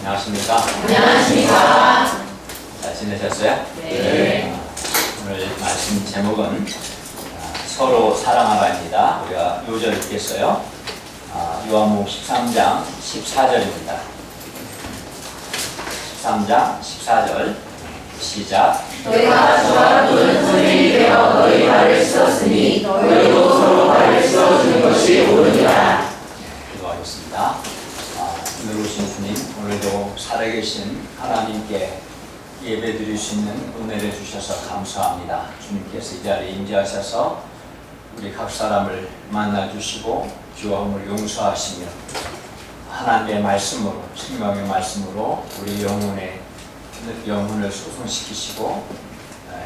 안녕하십니까? 안녕하십니까? 잘 지내셨어요? 네. 오늘 말씀 제목은 서로 사랑하라입니다. 우리가 요절 읽겠어요. 요한복음 13장 14절입니다. 13장 14절 시작. 너희가 저와 또는 선생이 되어 너희 발을 씻었으니 너희도 서로 발을 씻어주는 것이 옳으니라. 기도하겠습니다. 오늘 오신 주님, 오늘도 살아계신 하나님께 예배 드릴 수 있는 은혜를 주셔서 감사합니다. 주님께서 이 자리에 임재하셔서 우리 각 사람을 만나주시고 죄와함을 용서하시며 하나님의 말씀으로, 생명의 말씀으로 우리 영혼을 소성시키시고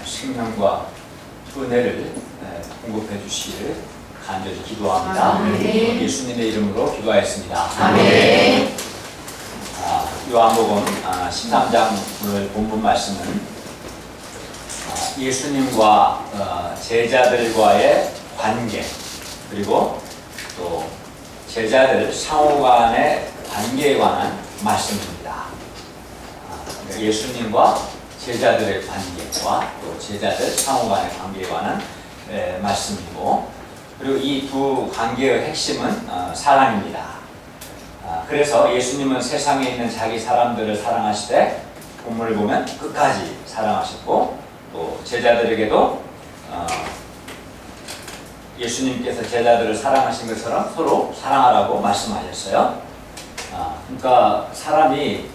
생명과 은혜를 공급해 주시기를 간절히 기도합니다. 아멘. 예수님의 이름으로 기도하였습니다. 아멘. 요한복음 13장 오늘 본문 말씀은 예수님과 제자들과의 관계, 그리고 또 제자들 상호 간의 관계에 관한 말씀입니다. 예수님과 제자들의 관계와 또 제자들 상호 간의 관계에 관한 말씀이고, 그리고 이 두 관계의 핵심은 사랑입니다. 그래서 예수님은 세상에 있는 자기 사람들을 사랑하시되 본문을 보면 끝까지 사랑하셨고, 또 제자들에게도 예수님께서 제자들을 사랑하신 것처럼 서로 사랑하라고 말씀하셨어요. 그러니까 사람이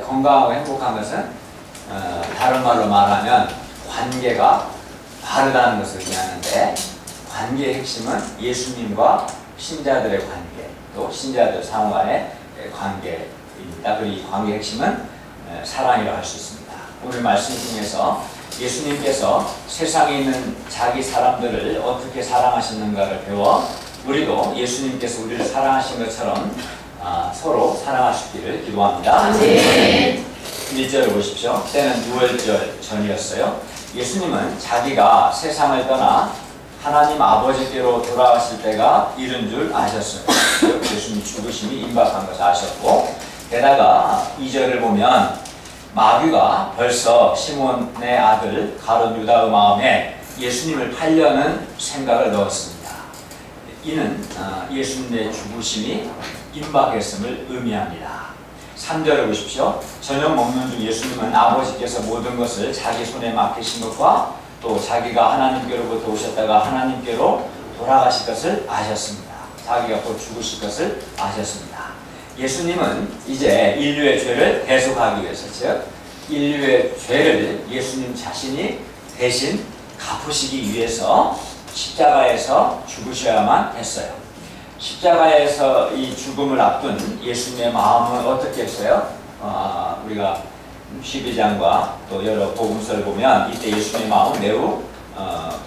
건강하고 행복한 것은 다른 말로 말하면 관계가 바르다는 것을 의미하는데, 관계의 핵심은 예수님과 신자들의 관계, 또 신자들 상호 간의 관계입니다. 그리고 이 관계의 핵심은 사랑이라고 할 수 있습니다. 오늘 말씀 중에서 예수님께서 세상에 있는 자기 사람들을 어떻게 사랑하셨는가를 배워 우리도 예수님께서 우리를 사랑하신 것처럼 서로 사랑할 수 있기를 기도합니다. 네. 1절을 보십시오. 때는 6월절 전이었어요. 예수님은 자기가 세상을 떠나 하나님 아버지께로 돌아가실 때가 이른 줄 아셨어요. 예수님 죽으심이 임박한 것을 아셨고, 게다가 2절을 보면 마귀가 벌써 시몬의 아들 가룟 유다의 마음에 예수님을 팔려는 생각을 넣었습니다. 이는 예수님의 죽으심이 임박했음을 의미합니다. 3절을 보십시오. 저녁 먹는 중 예수님은 아버지께서 모든 것을 자기 손에 맡기신 것과 또 자기가 하나님께로부터 오셨다가 하나님께로 돌아가실 것을 아셨습니다. 자기가 곧 죽으실 것을 아셨습니다. 예수님은 이제 인류의 죄를 대속하기 위해서, 즉 인류의 죄를 예수님 자신이 대신 갚으시기 위해서 십자가에서 죽으셔야만 했어요. 십자가에서 이 죽음을 앞둔 예수님의 마음은 어떻게 했어요? 우리가 12장과 또 여러 복음서를 보면 이때 예수님의 마음은 매우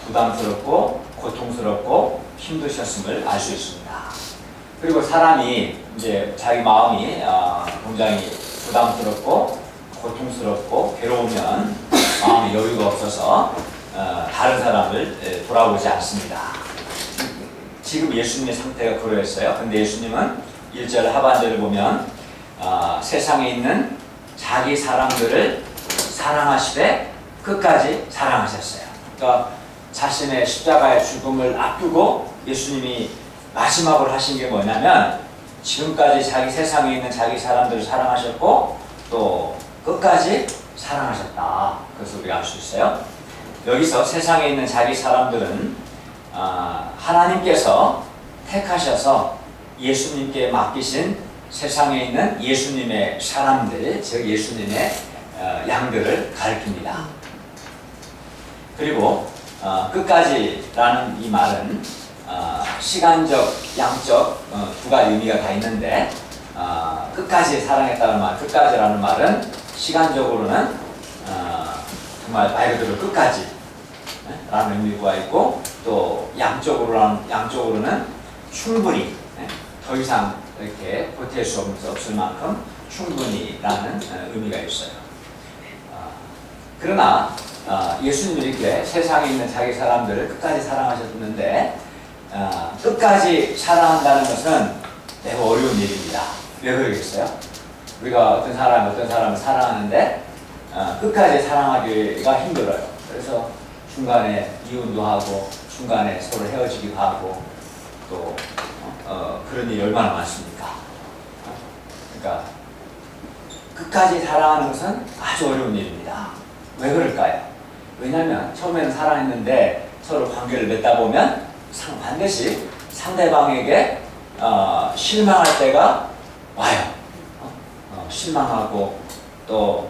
부담스럽고 고통스럽고 힘드셨음을 알 수 있습니다. 그리고 사람이 이제 자기 마음이 굉장히 부담스럽고 고통스럽고 괴로우면 마음에 여유가 없어서 다른 사람을 돌아보지 않습니다. 지금 예수님의 상태가 그러했어요. 근데 예수님은 1절 하반절을 보면 세상에 있는 자기 사람들을 사랑하시되 끝까지 사랑하셨어요. 그러니까 자신의 십자가의 죽음을 앞두고 예수님이 마지막으로 하신 게 뭐냐면, 지금까지 자기 세상에 있는 자기 사람들을 사랑하셨고 또 끝까지 사랑하셨다. 그래서 우리가 알 수 있어요. 여기서 세상에 있는 자기 사람들은 하나님께서 택하셔서 예수님께 맡기신 세상에 있는 예수님의 사람들, 즉 예수님의 양들을 가리킵니다. 그리고 끝까지라는 이 말은 시간적, 양적 두 가지 의미가 다 있는데, 끝까지 사랑했다는 말, 끝까지라는 말은 시간적으로는 정말 말 그대로 끝까지 라는 의미가 있고, 또 양적으로는 충분히, 더 이상 이렇게 보탤 수 없을 만큼 충분히라는 의미가 있어요. 그러나 예수님이 이렇게 세상에 있는 자기 사람들을 끝까지 사랑하셨는데, 끝까지 사랑한다는 것은 매우 어려운 일입니다. 왜 그러겠어요? 우리가 어떤 사람을 사랑하는데 끝까지 사랑하기가 힘들어요. 그래서 중간에 이혼도 하고 중간에 서로 헤어지기도 하고 또 그런 일이 얼마나 많습니까? 그러니까 끝까지 사랑하는 것은 아주 어려운 일입니다. 왜 그럴까요? 왜냐하면 처음에는 사랑했는데 서로 관계를 맺다 보면 반드시 상대방에게 실망할 때가 와요. 실망하고 또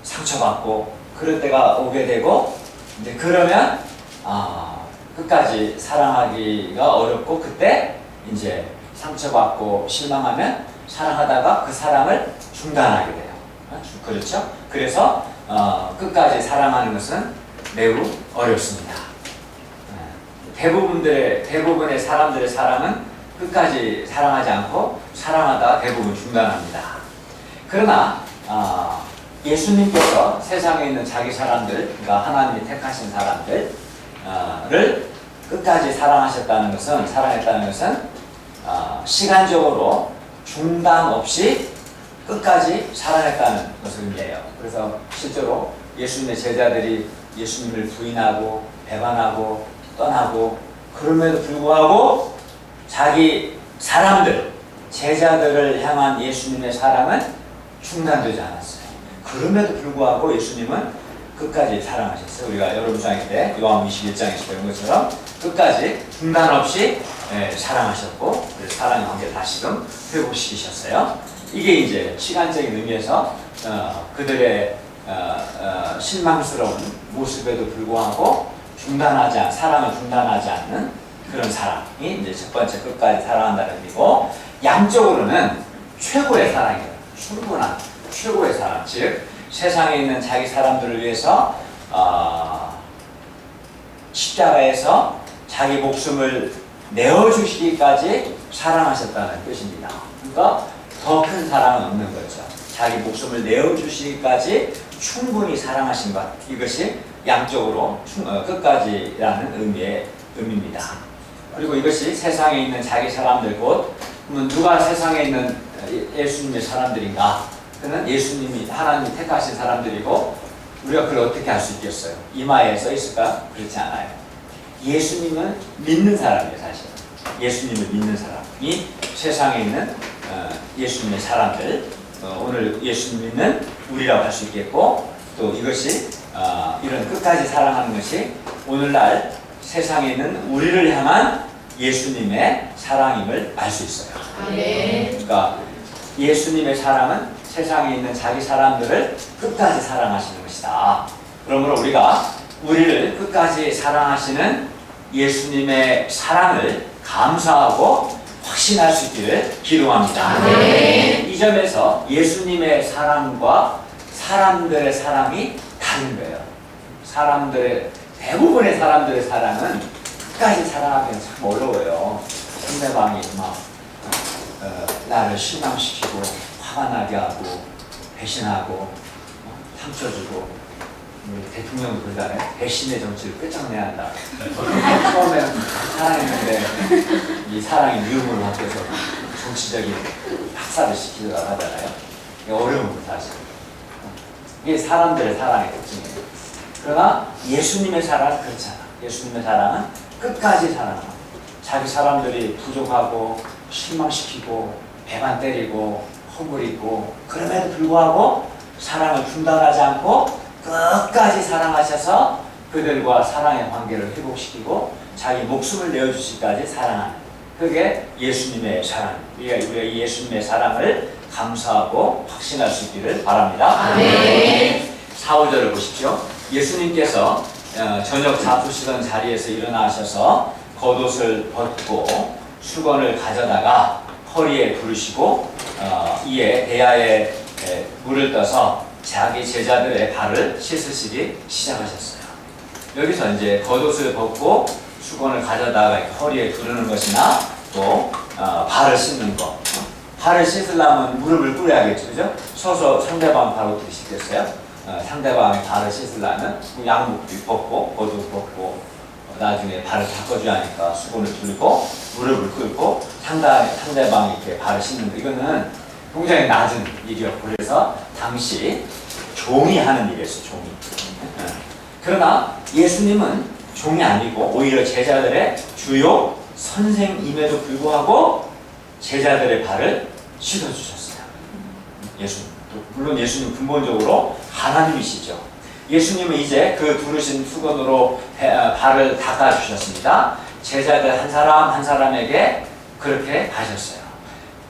상처받고 그럴 때가 오게 되고 이제 그러면 끝까지 사랑하기가 어렵고 그때 이제 상처받고 실망하면 사랑하다가 그 사랑을 중단하게 돼요. 그렇죠? 그래서 끝까지 사랑하는 것은 매우 어렵습니다. 대부분의 사람들의 사랑은 끝까지 사랑하지 않고 사랑하다가 대부분 중단합니다. 그러나 예수님께서 세상에 있는 자기 사람들, 그러니까 하나님이 택하신 사람들을 끝까지 사랑했다는 것은 시간적으로 중단 없이 끝까지 사랑했다는 것을 의미해요. 그래서 실제로 예수님의 제자들이 예수님을 부인하고 배반하고 떠나고 그럼에도 불구하고 자기 사람들, 제자들을 향한 예수님의 사랑은 중단되지 않았어요. 그럼에도 불구하고 예수님은 끝까지 사랑하셨어요. 우리가 여러분 장일 때 요한복음 21장에서 배운 것처럼 끝까지 중단 없이 사랑하셨고 사랑의 관계를 다시금 회복시키셨어요. 이게 이제 시간적인 의미에서 그들의 실망스러운 모습에도 불구하고 사랑을 중단하지 않는 그런 사랑이 이제 첫 번째 끝까지 사랑한다는 의미고, 양적으로는 최고의 사랑이에요. 충분한 최고의 사랑, 즉 세상에 있는 자기 사람들을 위해서 십자가에서 자기 목숨을 내어주시기까지 사랑하셨다는 뜻입니다. 그러니까 더 큰 사랑은 없는 거죠. 자기 목숨을 내어주시기까지 충분히 사랑하신 것, 이것이 양적으로 끝까지라는 의미입니다. 그리고 이것이 세상에 있는 자기 사람들, 곧 누가 세상에 있는 예수님의 사람들인가? 그는 예수님이 하나님이 택하신 사람들이고, 우리가 그걸 어떻게 알 수 있겠어요? 이마에 써 있을까? 그렇지 않아요. 예수님은 믿는 사람이에요, 사실. 예수님을 믿는 사람이 세상에 있는 예수님의 사람들, 오늘 예수님 믿는 우리라고 할 수 있겠고, 또 이것이 이런 끝까지 사랑하는 것이 오늘날 세상에 있는 우리를 향한 예수님의 사랑임을 알 수 있어요. 그러니까 예수님의 사랑은 세상에 있는 자기 사람들을 끝까지 사랑하시는 것이다. 그러므로 우리가 우리를 끝까지 사랑하시는 예수님의 사랑을 감사하고 확신할 수 있기를 기도합니다. 이 점에서 예수님의 사랑과 사람들의 사랑이 다른 거예요. 대부분의 사람들의 사랑은 끝까지 사랑하기는 참 어려워요. 상대방이 막 나를 실망시키고 화가 나게 하고 배신하고 상처 주고, 대통령도 그러잖아요. 배신의 정치를 끝장내야 한다. 처음에는 사랑했는데 이 사랑이 미움으로 바뀌어서 정치적인 학살을 시키려고 하잖아요. 이게 어려운 거 사실. 이게 사람들의 사랑의 특징이에요. 그러나 예수님의 사랑은 그렇지 않아. 예수님의 사랑은 끝까지 사랑하고, 자기 사람들이 부족하고 실망시키고 배만 때리고 허물이고 그럼에도 불구하고 사랑을 중단하지 않고 끝까지 사랑하셔서 그들과 사랑의 관계를 회복시키고 자기 목숨을 내어주시기까지 사랑하는, 그게 예수님의 사랑. 우리가 이 예수님의 사랑을 감사하고 확신할 수 있기를 바랍니다. 아멘. 4, 5절을 보십시오. 예수님께서 저녁 잡수시던 자리에서 일어나셔서 겉옷을 벗고 수건을 가져다가 허리에 두르시고 이에 대야에 물을 떠서 자기 제자들의 발을 씻으시기 시작하셨어요. 여기서 이제 겉옷을 벗고 수건을 가져다가 허리에 두르는 것이나 또 발을 씻는 것. 발을 씻으려면 무릎을 꿇어야겠죠, 그죠? 서서 상대방 발 어떻게 씻겠어요? 상대방의 발을 씻으려면 양복 벗고 겉옷 벗고 나중에 발을 닦아줘야 하니까 수건을 두르고 무릎을 꿇고 상대방이 이렇게 발을 씻는 거. 이거는 굉장히 낮은 일이었고 그래서 당시 종이 하는 일이었어요. 종이. 그러나 예수님은 종이 아니고 오히려 제자들의 주요 선생임에도 불구하고 제자들의 발을 씻어주셨어요. 예수님. 물론 예수님 근본적으로 하나님이시죠. 예수님은 이제 그 두르신 수건으로 발을 닦아주셨습니다. 제자들 한 사람 한 사람에게 그렇게 하셨어요.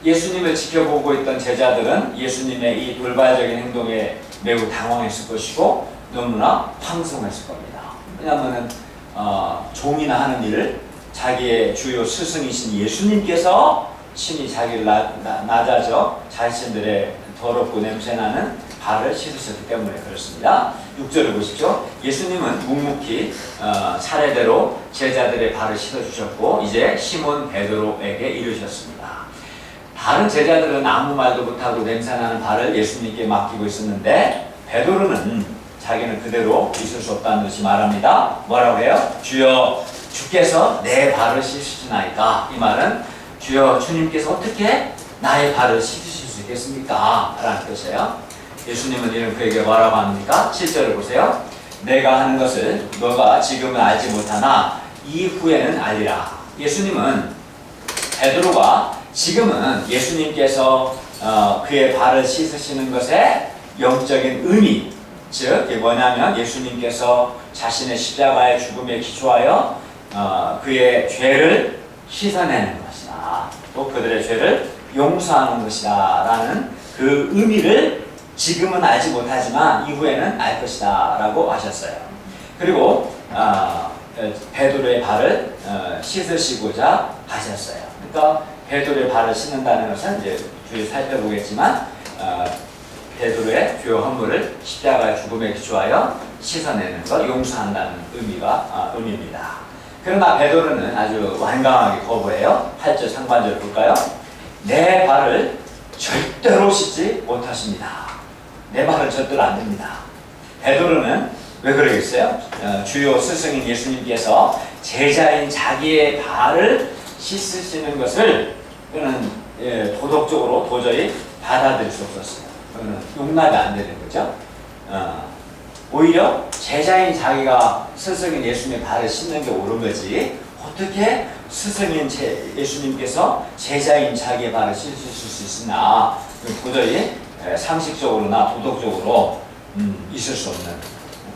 예수님을 지켜보고 있던 제자들은 예수님의 이 돌발적인 행동에 매우 당황했을 것이고 너무나 황송했을 겁니다. 왜냐하면 종이나 하는 일을 자기의 주요 스승이신 예수님께서 친히 자기를 낮아져 자신들의 더럽고 냄새나는 발을 씻으셨기 때문에 그렇습니다. 6절을 보십시오. 예수님은 묵묵히 차례대로 제자들의 발을 씻어주셨고 이제 시몬 베드로에게 이르셨습니다. 다른 제자들은 아무 말도 못하고 냄새나는 발을 예수님께 맡기고 있었는데 베드로는 자기는 그대로 있을 수 없다는 듯이 말합니다. 뭐라고 해요? 주여 주께서 내 발을 씻으시나이까. 이 말은 주여 주님께서 어떻게 나의 발을 씻으실 수 있겠습니까? 라는 뜻이에요. 예수님은 이런 그에게 뭐라고 합니까? 7절을 보세요. 내가 하는 것을 너가 지금은 알지 못하나 이후에는 알리라. 예수님은 베드로가 지금은 예수님께서 그의 발을 씻으시는 것에 영적인 의미, 즉 이게 뭐냐면 예수님께서 자신의 십자가의 죽음에 기초하여 그의 죄를 씻어내는 것이다. 또 그들의 죄를 용서하는 것이다 라는 그 의미를 지금은 알지 못하지만 이후에는 알 것이다 라고 하셨어요. 그리고 베드로의 발을 씻으시고자 하셨어요. 그러니까 베드로의 발을 씻는다는 것은 이제 뒤에 살펴보겠지만 베드로의 주요 허물을 십자가의 죽음에 기초하여 씻어내는 것, 용서한다는 의미입니다. 그러나 베드로는 아주 완강하게 거부해요. 8절 상반절 볼까요? 내 발을 절대로 씻지 못하십니다. 내 발은 절대로 안 됩니다. 베드로는 왜 그러겠어요? 주요 스승인 예수님께서 제자인 자기의 발을 씻으시는 것을 그는 도덕적으로 도저히 받아들일 수 없었어요. 그는 용납이 안 되는 거죠. 오히려 제자인 자기가 스승인 예수님의 발을 씻는 게 옳은 거지 어떻게 스승인 예수님께서 제자인 자기의 발을 씻으실 수 있으나 도저히 상식적으로나 도덕적으로 있을 수 없는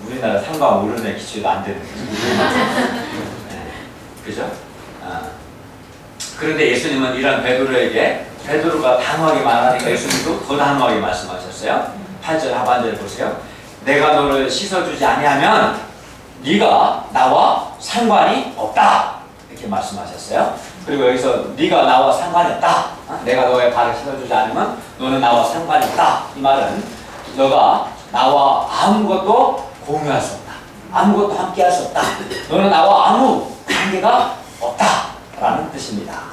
우리나라 상과 어른의 기초도 안 되는 그죠? 그런데 예수님은 이런 베드로가 단호하게 말하니까 예수님도 더 단호하게 말씀하셨어요. 8절 하반절 보세요. 내가 너를 씻어주지 아니하면 네가 나와 상관이 없다 이렇게 말씀하셨어요. 그리고 여기서 네가 나와 상관이 없다. 내가 너의 발을 씻어주지 않으면 너는 나와 상관이 없다. 이 말은 너가 나와 아무것도 공유할 수 없다. 아무것도 함께 할 수 없다. 너는 나와 아무 관계가 없다 라는 뜻입니다.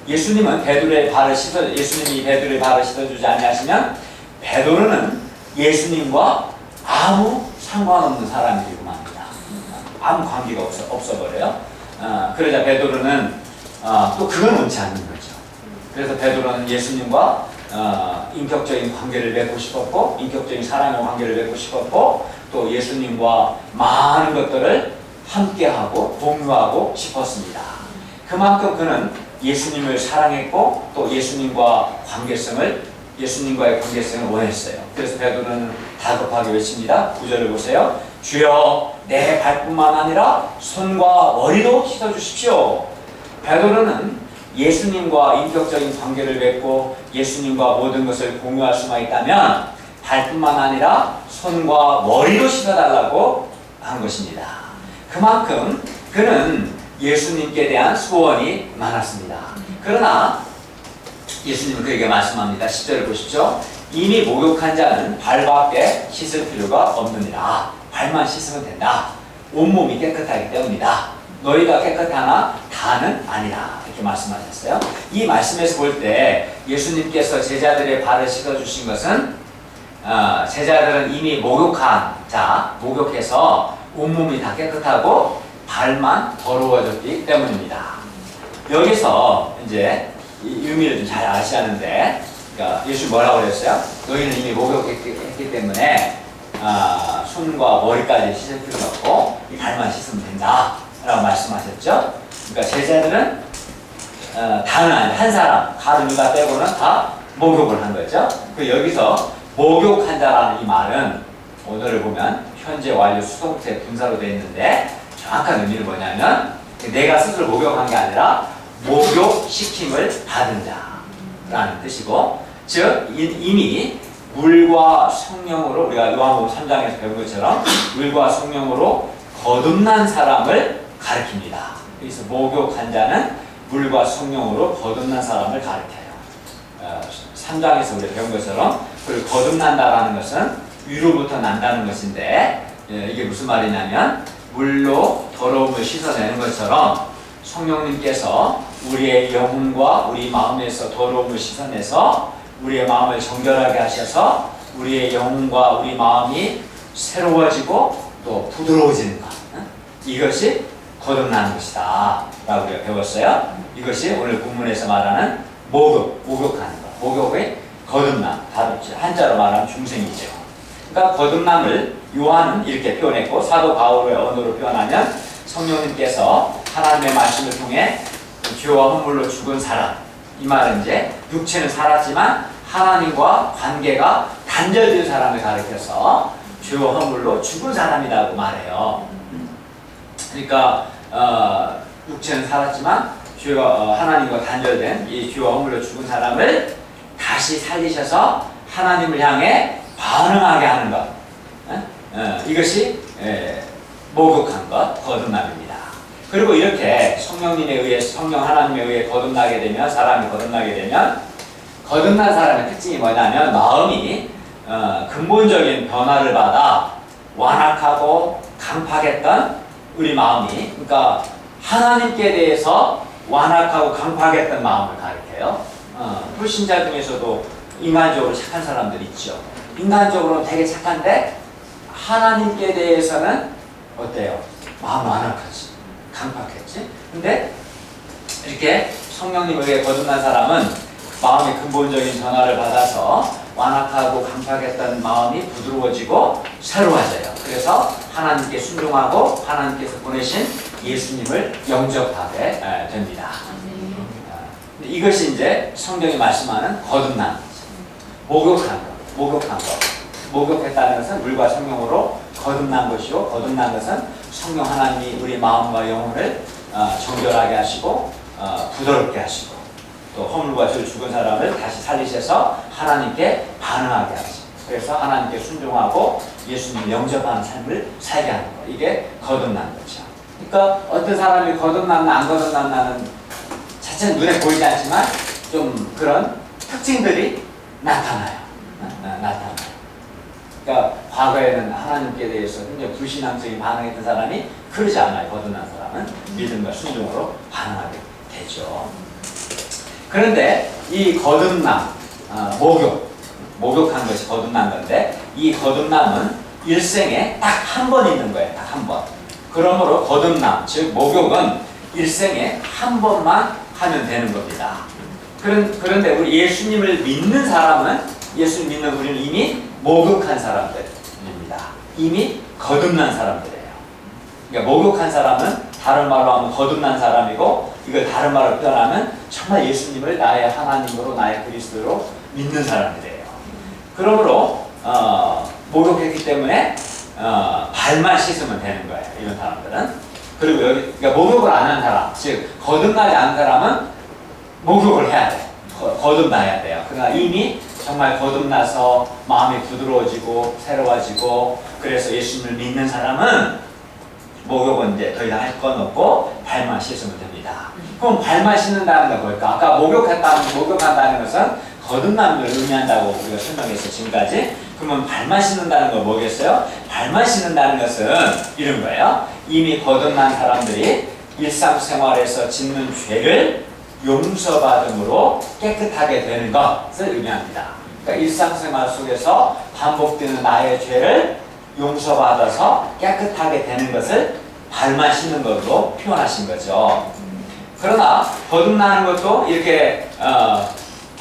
예수님이 베드로의 발을 씻어주지 아니하시면 베드로는 예수님과 아무 상관없는 사람이 되고 맙니다. 아무 관계가 없어버려요. 그러자 베드로는 또 그건 원치 않는 거죠. 그래서 베드로는 예수님과 인격적인 관계를 맺고 싶었고 인격적인 사랑의 관계를 맺고 싶었고 또 예수님과 많은 것들을 함께하고 공유하고 싶었습니다. 그만큼 그는 예수님을 사랑했고 또 예수님과의 관계성을 원했어요. 그래서 베드로는 다급하게 외칩니다. 9절을 보세요. 주여 내 발뿐만 아니라 손과 머리도 씻어주십시오. 베드로는 예수님과 인격적인 관계를 맺고 예수님과 모든 것을 공유할 수만 있다면 발뿐만 아니라 손과 머리도 씻어달라고 한 것입니다. 그만큼 그는 예수님께 대한 소원이 많았습니다. 그러나 예수님은 그에게 말씀합니다. 10절을 보십시오. 이미 목욕한 자는 발밖에 씻을 필요가 없느니라. 발만 씻으면 된다. 온몸이 깨끗하기 때문이다. 너희가 깨끗하나 다는 아니라. 이렇게 말씀하셨어요. 이 말씀에서 볼 때 예수님께서 제자들의 발을 씻어주신 것은 제자들은 이미 목욕해서 온몸이 다 깨끗하고 발만 더러워졌기 때문입니다. 여기서 이제 이 의미를 좀 잘 아셔야 하는데 그러니까 예수 뭐라고 그랬어요? 너희는 이미 목욕했기 때문에 손과 머리까지 씻을 필요가 없고 이 발만 씻으면 된다 라고 말씀하셨죠. 그러니까 제자들은 다는 아니 한 사람 가룟 유다 빼고는 다 목욕을 한 거죠. 그 여기서 목욕한 자라는 이 말은 오늘을 보면 현재 완료 수동태 분사로 되어 있는데 정확한 의미는 뭐냐면 내가 스스로 목욕한 게 아니라 목욕시킴을 받은 자라는 뜻이고, 즉 이미 물과 성령으로 우리가 요한복음 3장에서 배운 것처럼 물과 성령으로 거듭난 사람을 가리킵니다. 그래서 목욕한 자는 물과 성령으로 거듭난 사람을 가리켜요. 3장에서 우리가 배운 것처럼 그걸 거듭난다라는 것은 위로부터 난다는 것인데, 이게 무슨 말이냐면 물로 더러움을 씻어내는 것처럼 성령님께서 우리의 영혼과 우리 마음에서 더러움을 씻어내서 우리의 마음을 정결하게 하셔서 우리의 영혼과 우리 마음이 새로워지고 또 부드러워지는 것, 이것이 거듭나는 것이다 라고 우리가 배웠어요. 이것이 오늘 본문에서 말하는 목욕하는 것, 목욕의 거듭남, 한자로 말하면 중생이죠. 그러니까 거듭남을 요한은 이렇게 표현했고, 사도 바울의 언어로 표현하면 성령님께서 하나님의 말씀을 통해 죄와 허물로 죽은 사람, 이 말은 이제 육체는 살았지만 하나님과 관계가 단절된 사람을 가리켜서 죄와 허물로 죽은 사람이라고 말해요. 그러니까 육체는 살았지만 하나님과 단절된 이 죄와 허물로 죽은 사람을 다시 살리셔서 하나님을 향해 반응하게 하는 것, 이것이 목욕한 것, 거듭남입니다. 그리고 이렇게 성령님에 의해, 성령 하나님에 의해 거듭나게 되면, 사람이 거듭나게 되면, 거듭난 사람의 특징이 뭐냐면 마음이 근본적인 변화를 받아 완악하고 강팍했던 우리 마음이, 그러니까 하나님께 대해서 완악하고 강팍했던 마음을 가리켜요. 불신자 중에서도 인간적으로 착한 사람들 있죠. 인간적으로는 되게 착한데 하나님께 대해서는 어때요? 마음 완악하지, 강팍했지. 근데 이렇게 성령님에 의해 거듭난 사람은 마음의 근본적인 변화를 받아서 완악하고 강팍했던 마음이 부드러워지고 새로워져요. 그래서 하나님께 순종하고 하나님께서 보내신 예수님을 영접하게 됩니다. 이것이 이제 성경이 말씀하는 거듭남, 목욕한 것. 목욕했다는 것은 물과 성령으로 거듭난 것이요, 거듭난 것은 성령 하나님이 우리 마음과 영혼을 정결하게 하시고 부드럽게 하시고 또 허물과 죄를 죽은 사람을 다시 살리셔서 하나님께 반응하게 하시고, 그래서 하나님께 순종하고 예수님을 영접하는 삶을 살게 하는 것, 이게 거듭난 거죠. 그러니까 어떤 사람이 거듭났나 안 거듭났나는 자체는 눈에 보이지 않지만 좀 그런 특징들이 나타나요. 그러니까 과거에는 하나님께 대해서 굉장히 불신앙적인 반응했던 사람이 그러지 않아요. 거듭난 사람은 믿음과 순종으로 반응하게 되죠. 그런데 이 거듭남, 목욕한 것이 거듭난 건데, 이 거듭남은 일생에 딱 한 번 있는 거예요. 딱 한 번. 그러므로 거듭남, 즉 목욕은 일생에 한 번만 하면 되는 겁니다. 그런데 우리 예수님을 믿는 사람은, 예수를 믿는 우리는 이미 목욕한 사람들입니다. 이미 거듭난 사람들이에요. 그러니까 목욕한 사람은 다른 말로 하면 거듭난 사람이고, 이걸 다른 말로 표현하면 정말 예수님을 나의 하나님으로, 나의 그리스도로 믿는 사람들이에요. 그러므로 목욕했기 때문에 발만 씻으면 되는 거예요. 이런 사람들은. 그리고 여기 그러니까 목욕을 안 한 사람, 즉 거듭나지 않은 사람은 목욕을 해야 돼. 거듭나야 돼요. 그러나 이미 정말 거듭나서 마음이 부드러워지고 새로워지고, 그래서 예수님을 믿는 사람은 목욕은 이제 더 이상 할 건 없고 발만 씻으면 됩니다. 그럼 발만 씻는다는 건 뭘까? 아까 목욕한다는 것은 거듭남을 의미한다고 우리가 설명했어요, 지금까지. 그러면 발만 씻는다는 건 뭐겠어요? 발만 씻는다는 것은 이런 거예요. 이미 거듭난 사람들이 일상생활에서 짓는 죄를 용서받음으로 깨끗하게 되는 것을 의미합니다. 그러니까 일상생활 속에서 반복되는 나의 죄를 용서받아서 깨끗하게 되는 것을 발만 씻는 것으로 표현하신 거죠. 그러나 거듭나는 것도 이렇게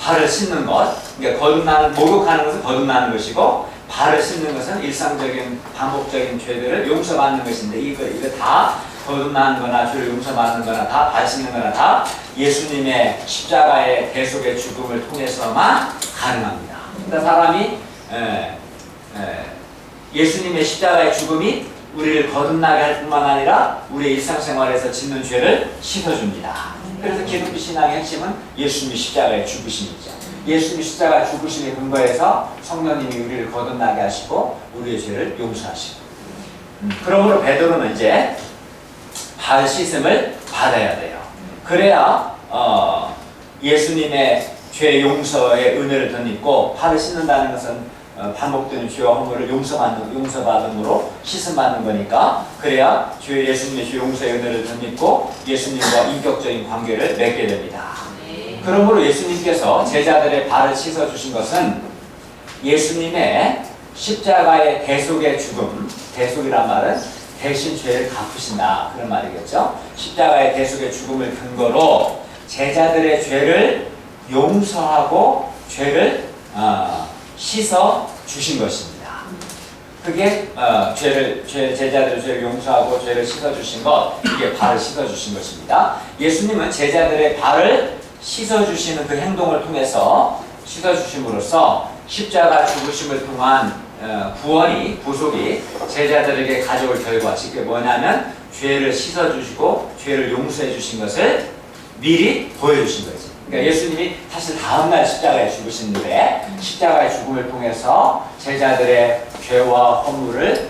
발을 씻는 것, 그러니까 거듭나는, 목욕하는 것은 거듭나는 것이고, 발을 씻는 것은 일상적인 반복적인 죄들을 용서받는 것인데, 이거 다 거듭나는 거나 죄를 용서받는 거나 다 발 씻는 거나 다 예수님의 십자가의 대속의 죽음을 통해서만 가능합니다. 그러니까 사람이 예수님의 십자가의 죽음이 우리를 거듭나게 할 뿐만 아니라 우리의 일상생활에서 짓는 죄를 씻어줍니다. 그래서 기독교 신앙의 핵심은 예수님의 십자가의 죽으심이죠. 예수님의 십자가 죽으심에 근거해서 성령님이 우리를 거듭나게 하시고 우리의 죄를 용서하시고, 그러므로 베드로는 이제 발 씻음을 받아야 돼요. 그래야 예수님의 죄 용서의 은혜를 덧입고, 발을 씻는다는 것은 반복되는 죄와 허물을 용서받음으로 씻음받는 거니까, 그래야 예수님의 죄 용서의 은혜를 덧입고 예수님과 인격적인 관계를 맺게 됩니다. 그러므로 예수님께서 제자들의 발을 씻어주신 것은 예수님의 십자가의 대속의 죽음, 대속이란 말은 대신 죄를 갚으신다, 그런 말이겠죠. 십자가의 대속의 죽음을 근거로 제자들의 죄를 용서하고 죄를 씻어 주신 것입니다. 그게 제자들의 죄를 용서하고 죄를 씻어 주신 것, 이게 발을 씻어 주신 것입니다. 예수님은 제자들의 발을 씻어 주시는 그 행동을 통해서 씻어 주심으로써 십자가 죽으심을 통한 구속이 제자들에게 가져올 결과, 즉 뭐냐면 죄를 씻어 주시고 죄를 용서해 주신 것을 미리 보여주신 거지. 그러니까 예수님이 사실 다음날 십자가에 죽으시는데, 십자가의 죽음을 통해서 제자들의 죄와 허물을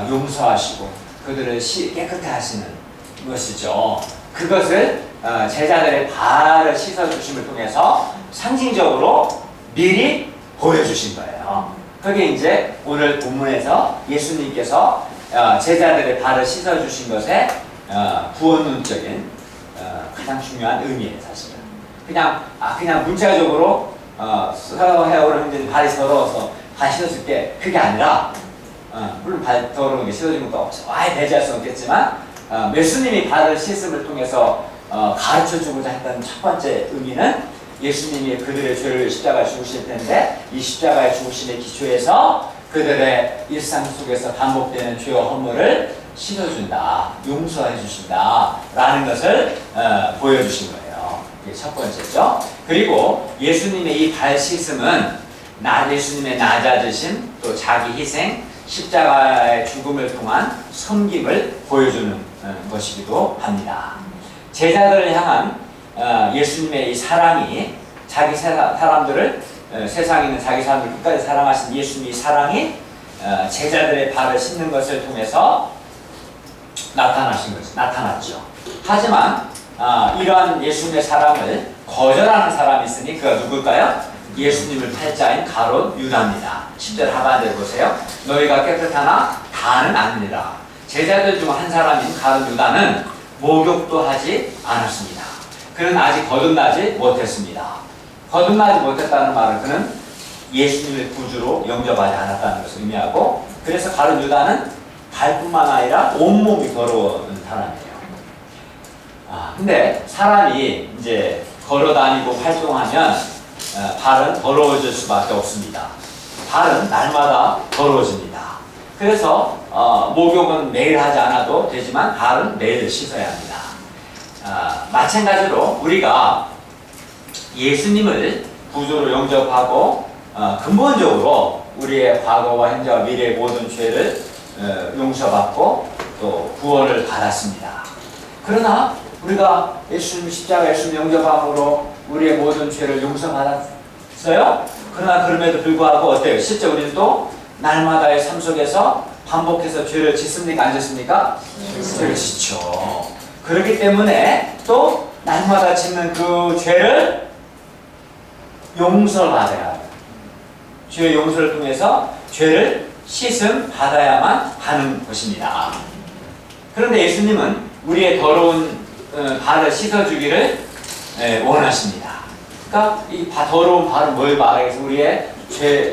용서하시고 그들을 깨끗하게 하시는 것이죠. 그것을 제자들의 발을 씻어주심을 통해서 상징적으로 미리 보여주신 거예요. 그게 이제 오늘 본문에서 예수님께서 제자들의 발을 씻어주신 것의 구원론적인 가장 중요한 의미예요, 사실은. 그냥 문자적으로 서해오를 형제님 발이 더러워서 발 씻어줄게, 그게 아니라, 물론 발 더러운 게 씻어주는 것도 아예 배제할 수 없겠지만, 예수님이 발을 씻음을 통해서 가르쳐주고자 했던 첫 번째 의미는 예수님이 그들의 죄를 십자가에 죽으실 텐데, 이 십자가의 죽으심의 기초에서 그들의 일상 속에서 반복되는 죄와 허물을 씻어준다, 용서해 주신다 라는 것을 보여주신 거예요. 이게 첫 번째죠. 그리고 예수님의 이 발 씻음은 예수님의 낮아지심, 또 자기 희생, 십자가의 죽음을 통한 섬김을 보여주는 것이기도 합니다. 제자들을 향한 예수님의 이 사랑이, 자기 사람들을, 세상에 있는 자기 사람들을 끝까지 사랑하신 예수님의 사랑이 제자들의 발을 씻는 것을 통해서 나타났죠. 하지만 이러한 예수님의 사랑을 거절하는 사람이 있으니 그가 누굴까요? 예수님을 팔자인 가룟 유다입니다. 10절 하반절 보세요. 너희가 깨끗하나 다는 아니니라. 제자들 중 한 사람인 가룟 유다는 목욕도 하지 않았습니다. 그는 아직 거듭나지 못했습니다. 거듭나지 못했다는 말은 그는 예수님을 구주로 영접하지 않았다는 것을 의미하고, 그래서 가룟 유다는 발뿐만 아니라 온몸이 더러운 사람이에요. 근데 사람이 이제 걸어다니고 활동하면 발은 더러워질 수밖에 없습니다. 발은 날마다 더러워집니다. 그래서 목욕은 매일 하지 않아도 되지만 발은 매일 씻어야 합니다. 마찬가지로 우리가 예수님을 구주로 영접하고 근본적으로 우리의 과거와 현재와 미래의 모든 죄를 용서받고 또 구원을 받았습니다. 그러나 우리가 예수님 십자가 예수님 영접함으로 우리의 모든 죄를 용서받았어요. 그러나 그럼에도 불구하고 어때요? 실제 우리는 또 날마다의 삶 속에서 반복해서 죄를 짓습니까? 안 짓습니까? 죄를 짓죠. 그렇기 때문에 또 날마다 짓는 그 죄를 용서받아야 해요. 죄의 용서를 통해서 죄를 씻음 받아야만 하는 것입니다. 그런데 예수님은 우리의 더러운 발을 씻어주기를 원하십니다. 그러니까 이 더러운 발은 뭘 말하겠어요? 우리의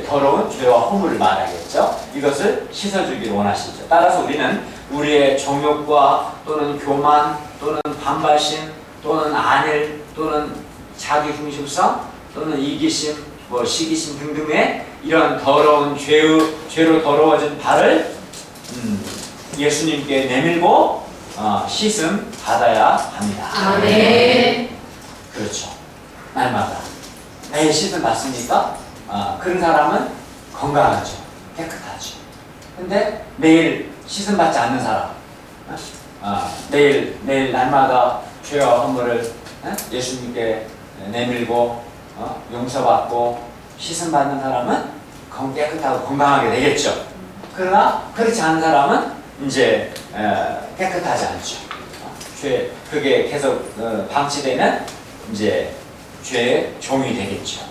더러운 죄와 허물을 말하겠죠. 이것을 씻어주기를 원하시죠. 따라서 우리는 우리의 정욕과 또는 교만 또는 반발심 또는 안일 또는 자기 중심성 또는 이기심, 뭐 시기심 등등의 이런 더러운 죄로 더러워진 발을 예수님께 내밀고 씻음 받아야 합니다. 아멘. 그렇죠. 날마다 매일 씻음 받습니까? 그런 사람은 건강하죠. 깨끗하죠. 근데 매일 씻음 받지 않는 사람, 매일 날마다 죄와 허물을 예수님께 내밀고 용서받고 씻음 받는 사람은 깨끗하고 건강하게 되겠죠. 그러나 그렇지 않은 사람은 이제 깨끗하지 않죠. 그게 계속 방치되면 이제 죄의 종이 되겠죠.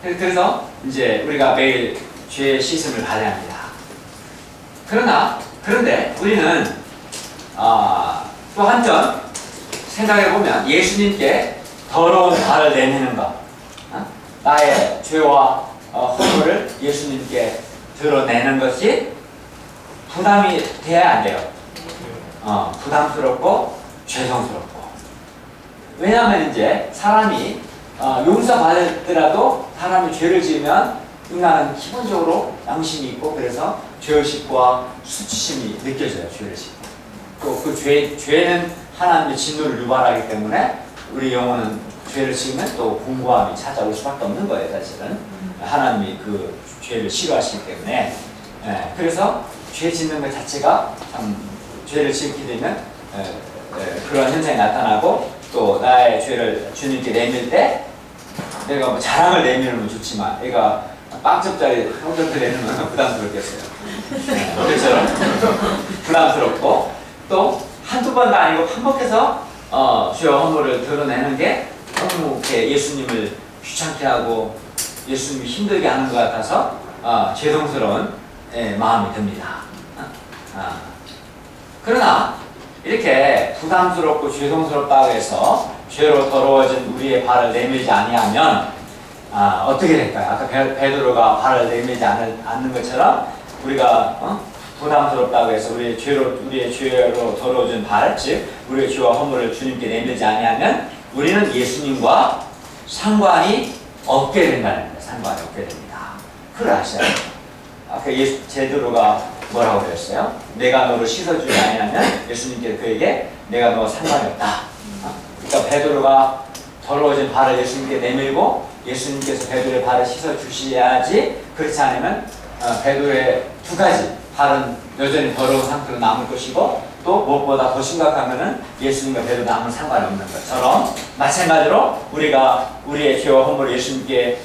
그래서 이제 우리가 매일 죄의 씻음을 받아야 합니다. 그런데 우리는 또 한편 생각해 보면 예수님께 더러운 발을 내미는 것, 나의 죄와 허물을 예수님께 드러내는 것이 부담이 돼야 안 돼요. 부담스럽고 죄송스럽고. 왜냐하면 이제 사람이 용서받더라도 사람이 죄를 지으면 인간은 기본적으로 양심이 있고 그래서 죄의식과 수치심이 느껴져요. 죄를 짓고. 또 그 죄는 하나님의 진노를 유발하기 때문에 우리 영혼은 죄를 지으면 또 공고함이 찾아올 수밖에 없는 거예요. 사실은 하나님이 그 죄를 싫어하시기 때문에. 그래서 죄 짓는 것 자체가 참 죄를 짓게 되면 그런 현상이 나타나고 또 나의 죄를 주님께 내밀 때 내가 뭐 자랑을 내밀면 좋지만 애가 빵집짜리 형편을 내밀면 부담스럽겠어요. 그렇죠? 부담스럽고 또 한두 번도 아니고 반복해서 죄와 허물을 드러내는 게 너무 이렇게 예수님을 귀찮게 하고 예수님이 힘들게 하는 것 같아서 죄송스러운 마음이 듭니다. 그러나 이렇게 부담스럽고 죄송스럽다고 해서 죄로 더러워진 우리의 발을 내밀지 아니하면 어떻게 될까요? 아까 베드로가 발을 내밀지 않는 것처럼 우리가 부담스럽다고 해서 우리의 죄로 더러워진 발, 즉 우리의 죄와 허물을 주님께 내밀지 아니하면 우리는 예수님과 상관이 없게 된다는 거예요. 상관이 없게 됩니다. 그걸 아셔야 돼요. 아까 베드로가 뭐라고 그랬어요? 내가 너를 씻어주지 아니하면 예수님께서 그에게 내가 너와 상관이 없다. 그러니까 베드로가 더러워진 발을 예수님께 내밀고 예수님께서 베드로의 발을 씻어주셔야지, 그렇지 않으면 베드로의 두 가지 발은 여전히 더러운 상태로 남을 것이고 또 무엇보다 더 심각하면은 예수님과 베드로 남은 상관이 없는 것처럼 마찬가지로 우리가 우리의 죄와 허물을 예수님께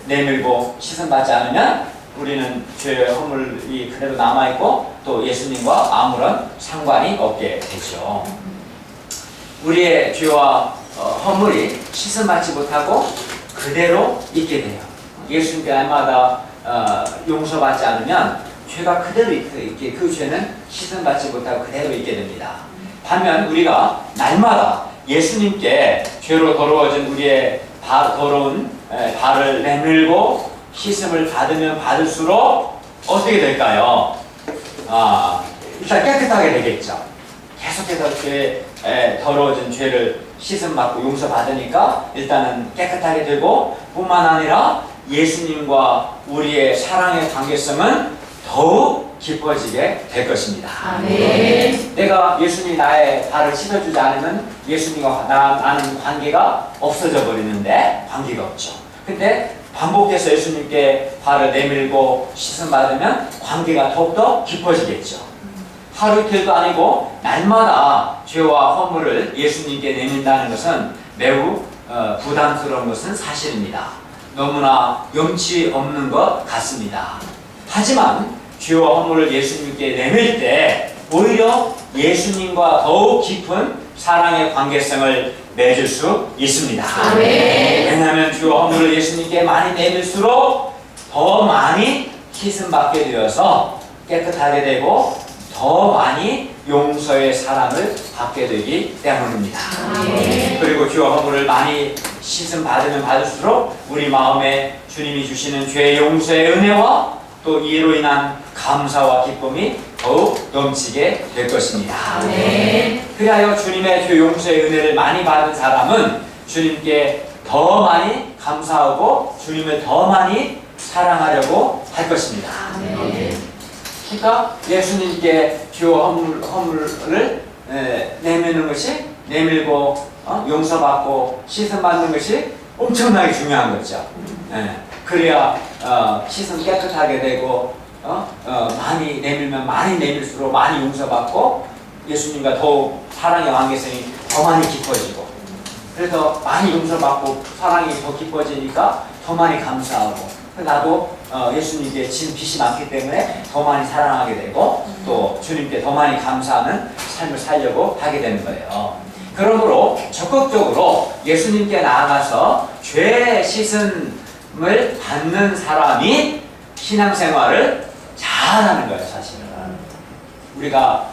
내밀고 씻음받지 않으면 우리는 죄의 허물이 그대로 남아있고 또 예수님과 아무런 상관이 없게 되죠. 우리의 죄와 허물이 씻음받지 못하고 그대로 있게 돼요. 예수님께 날마다 용서받지 않으면 죄가 그대로 있게, 그 죄는 씻음받지 못하고 그대로 있게 됩니다. 반면 우리가 날마다 예수님께 죄로 더러워진 우리의 더러운 발을 내밀고 씻음을 받으면 받을수록 어떻게 될까요? 일단 깨끗하게 되겠죠. 계속해서 더러워진 죄를 씻음받고 용서받으니까 일단은 깨끗하게 되고, 뿐만 아니라 예수님과 우리의 사랑의 관계성은 더욱 깊어지게 될 것입니다. 아멘. 내가 예수님이 나의 발을 씻어주지 않으면 예수님과 나는 관계가 없어져 버리는데 관계가 없죠. 근데 반복해서 예수님께 발을 내밀고 씻음 받으면 관계가 더욱더 깊어지겠죠. 하루 이틀도 아니고 날마다 죄와 허물을 예수님께 내민다는 것은 매우 부담스러운 것은 사실입니다. 너무나 염치 없는 것 같습니다. 하지만 죄와 허물을 예수님께 내밀 때 오히려 예수님과 더욱 깊은 사랑의 관계성을 맺을 수 있습니다. 아멘. 왜냐하면 죄와 허물을 예수님께 많이 내밀수록 더 많이 씻음받게 되어서 깨끗하게 되고 더 많이 용서의 사랑을 받게 되기 때문입니다. 아멘. 그리고 죄와 허물을 많이 씻음 받으면 받을수록 우리 마음에 주님이 주시는 죄의 용서의 은혜와 또 이로 인한 감사와 기쁨이 더욱 넘치게 될 것입니다. 아멘. 그리하여 주님의 죄 용서의 은혜를 많이 받은 사람은 주님께 더 많이 감사하고 주님을 더 많이 사랑하려고 할 것입니다. 그러니까 예수님께 피와 허물을 내미는 것이, 내밀고 용서받고 씻음받는 것이 엄청나게 중요한 거죠. 그래야 씻음 깨끗하게 되고 많이 내밀면 많이 내밀수록 많이 용서받고 예수님과 더욱 사랑의 관계성이 더 많이 깊어지고, 그래서 많이 용서받고 사랑이 더 깊어지니까 더 많이 감사하고, 나도 예수님께 진 빚이 많기 때문에 더 많이 사랑하게 되고 또 주님께 더 많이 감사하는 삶을 살려고 하게 되는 거예요. 그러므로 적극적으로 예수님께 나아가서 죄 씻음을 받는 사람이 신앙생활을 잘하는 거예요. 사실은 우리가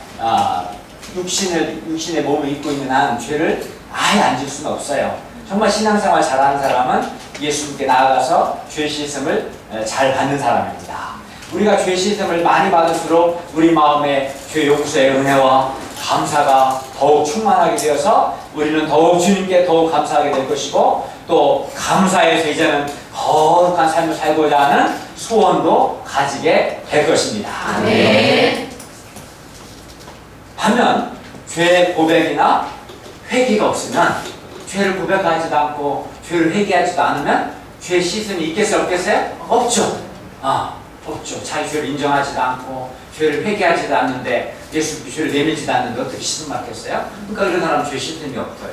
육신의 몸을 입고 있는 한 죄를 아예 안 질 수는 없어요. 정말 신앙생활 잘하는 사람은 예수님께 나아가서 죄 씻음을 잘 받는 사람입니다. 우리가 죄 씻음을 많이 받을수록 우리 마음에 죄 용서의 은혜와 감사가 더욱 충만하게 되어서 우리는 더욱 주님께 더욱 감사하게 될 것이고, 또 감사해서 이제는 거룩한 삶을 살고자 하는 소원도 가지게 될 것입니다. 아멘. 반면 죄 고백이나 회개가 없으면, 죄를 고백하지도 않고 죄를 회개하지도 않으면 죄 씻음이 있겠어요? 없겠어요? 없죠. 없죠. 자기 죄를 인정하지도 않고 죄를 회개하지도 않는데, 예수님께 죄를 내밀지도 않는데 어떻게 씻음 받겠어요? 그러니까 이런 사람은 죄 씻음이 없어요.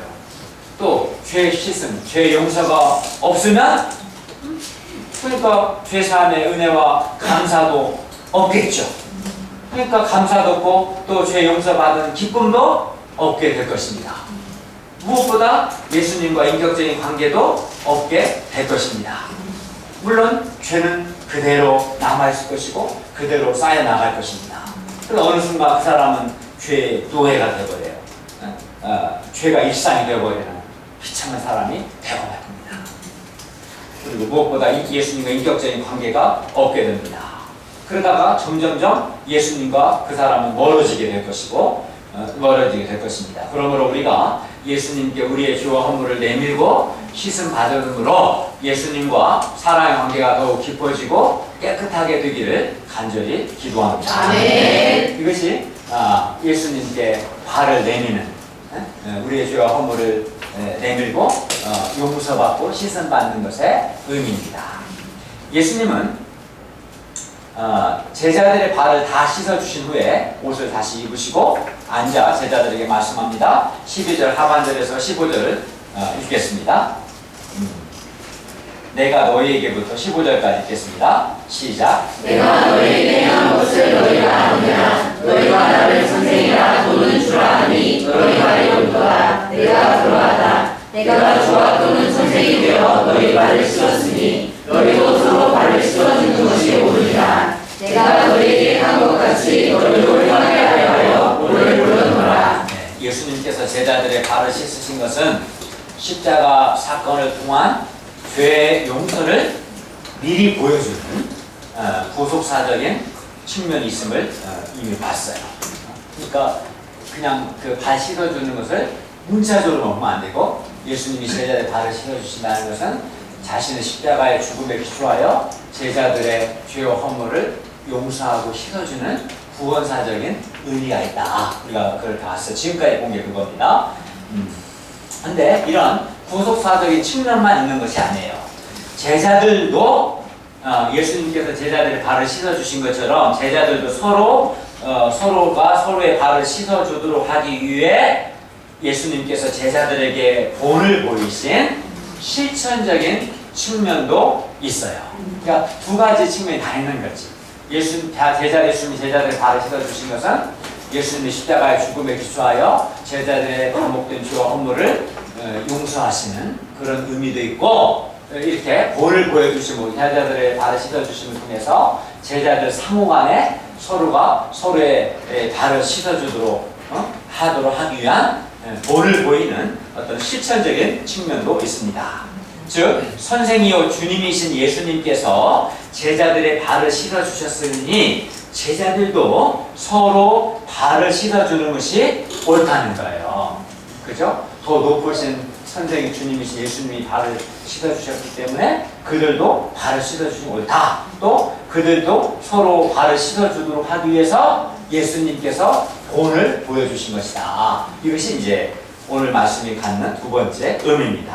또 죄 씻음, 죄 용서가 없으면, 그러니까 죄 사함의 은혜와 감사도 없겠죠. 그러니까 감사도 없고 또 죄 용서받은 기쁨도 없게 될 것입니다. 무엇보다 예수님과 인격적인 관계도 없게 될 것입니다. 물론 죄는 그대로 남아있을 것이고 그대로 쌓여나갈 것입니다. 그래서 어느 순간 그 사람은 죄의 노예가 되어버려요. 죄가 일상이 되어버리는 비참한 사람이 되어갈 겁니다. 그리고 무엇보다 예수님과 인격적인 관계가 없게 됩니다. 그러다가 점점점 예수님과 그 사람은 멀어지게 될 것이고 멀어지게 될 것입니다. 그러므로 우리가 예수님께 우리의 죄와 허물을 내밀고 씻음 받음으로 예수님과 사랑의 관계가 더욱 깊어지고 깨끗하게 되기를 간절히 기도합니다. 아멘. 이것이 예수님께 발을 내미는, 우리의 죄와 허물을 내밀고 용서받고 씻음 받는 것의 의미입니다. 예수님은 제자들의 발을 다 씻어주신 후에 옷을 다시 입으시고 앉아 제자들에게 말씀합니다. 12절 하반절에서 15절을 읽겠습니다. 내가 너희에게부터 15절까지 읽겠습니다. 시작. 내가 너희에게 한 것을 너희가 아느냐. 너희가 나를 선생이라 부르는 줄 아니 너희가 이르노라. 내가 그러하다. 내가 주와 또는 선생이 되어 너희 발을 씻었으니 너희도 서로 발을 씻어주는 것이 옳으니라. 내가 너희에게 한 것 같이 너희를 편하게 하여 오늘 부르노라. 예수님께서 제자들의 발을 씻으신 것은 십자가 사건을 통한 죄의 용서를 미리 보여주는 구속사적인 측면이 있음을 이미 봤어요. 그러니까 그냥 그 발 씻어주는 것을 문자적으로 먹으면 안 되고, 예수님이 제자들의 발을 씻어주신다는 것은 자신의 십자가의 죽음에 기초하여 제자들의 죄와 허물을 용서하고 씻어주는 구원사적인 의미가 있다. 우리가 그걸 다 봤어요. 지금까지 본 게 그겁니다. 근데 이런 구속사적인 측면만 있는 것이 아니에요. 제자들도 예수님께서 제자들의 발을 씻어주신 것처럼 제자들도 서로가 서로의 발을 씻어주도록 하기 위해 예수님께서 제자들에게 본을 보이신 실천적인 측면도 있어요. 그러니까 두 가지 측면이 다 있는 거지. 예수님이 제자들의 발을 씻어주신 것은 예수님의 십자가의 죽음에 기초하여 제자들의 반복된 죄와 허물을 용서하시는 그런 의미도 있고, 이렇게 본을 보여주시고 제자들의 발을 씻어주심을 통해서 제자들 상호 간에 서로가 서로의 발을 씻어주도록 하도록 하기 위한 본을 보이는 어떤 실천적인 측면도 있습니다. 즉 선생이요 주님이신 예수님께서 제자들의 발을 씻어주셨으니 제자들도 서로 발을 씻어주는 것이 옳다는 거예요. 그죠? 더 높으신 선생님 주님이신 예수님이 발을 씻어주셨기 때문에 그들도 발을 씻어주신 옳다. 또 그들도 서로 발을 씻어주도록 하기 위해서 예수님께서 본을 보여주신 것이다. 이것이 이제 오늘 말씀이 갖는 두 번째 의미입니다.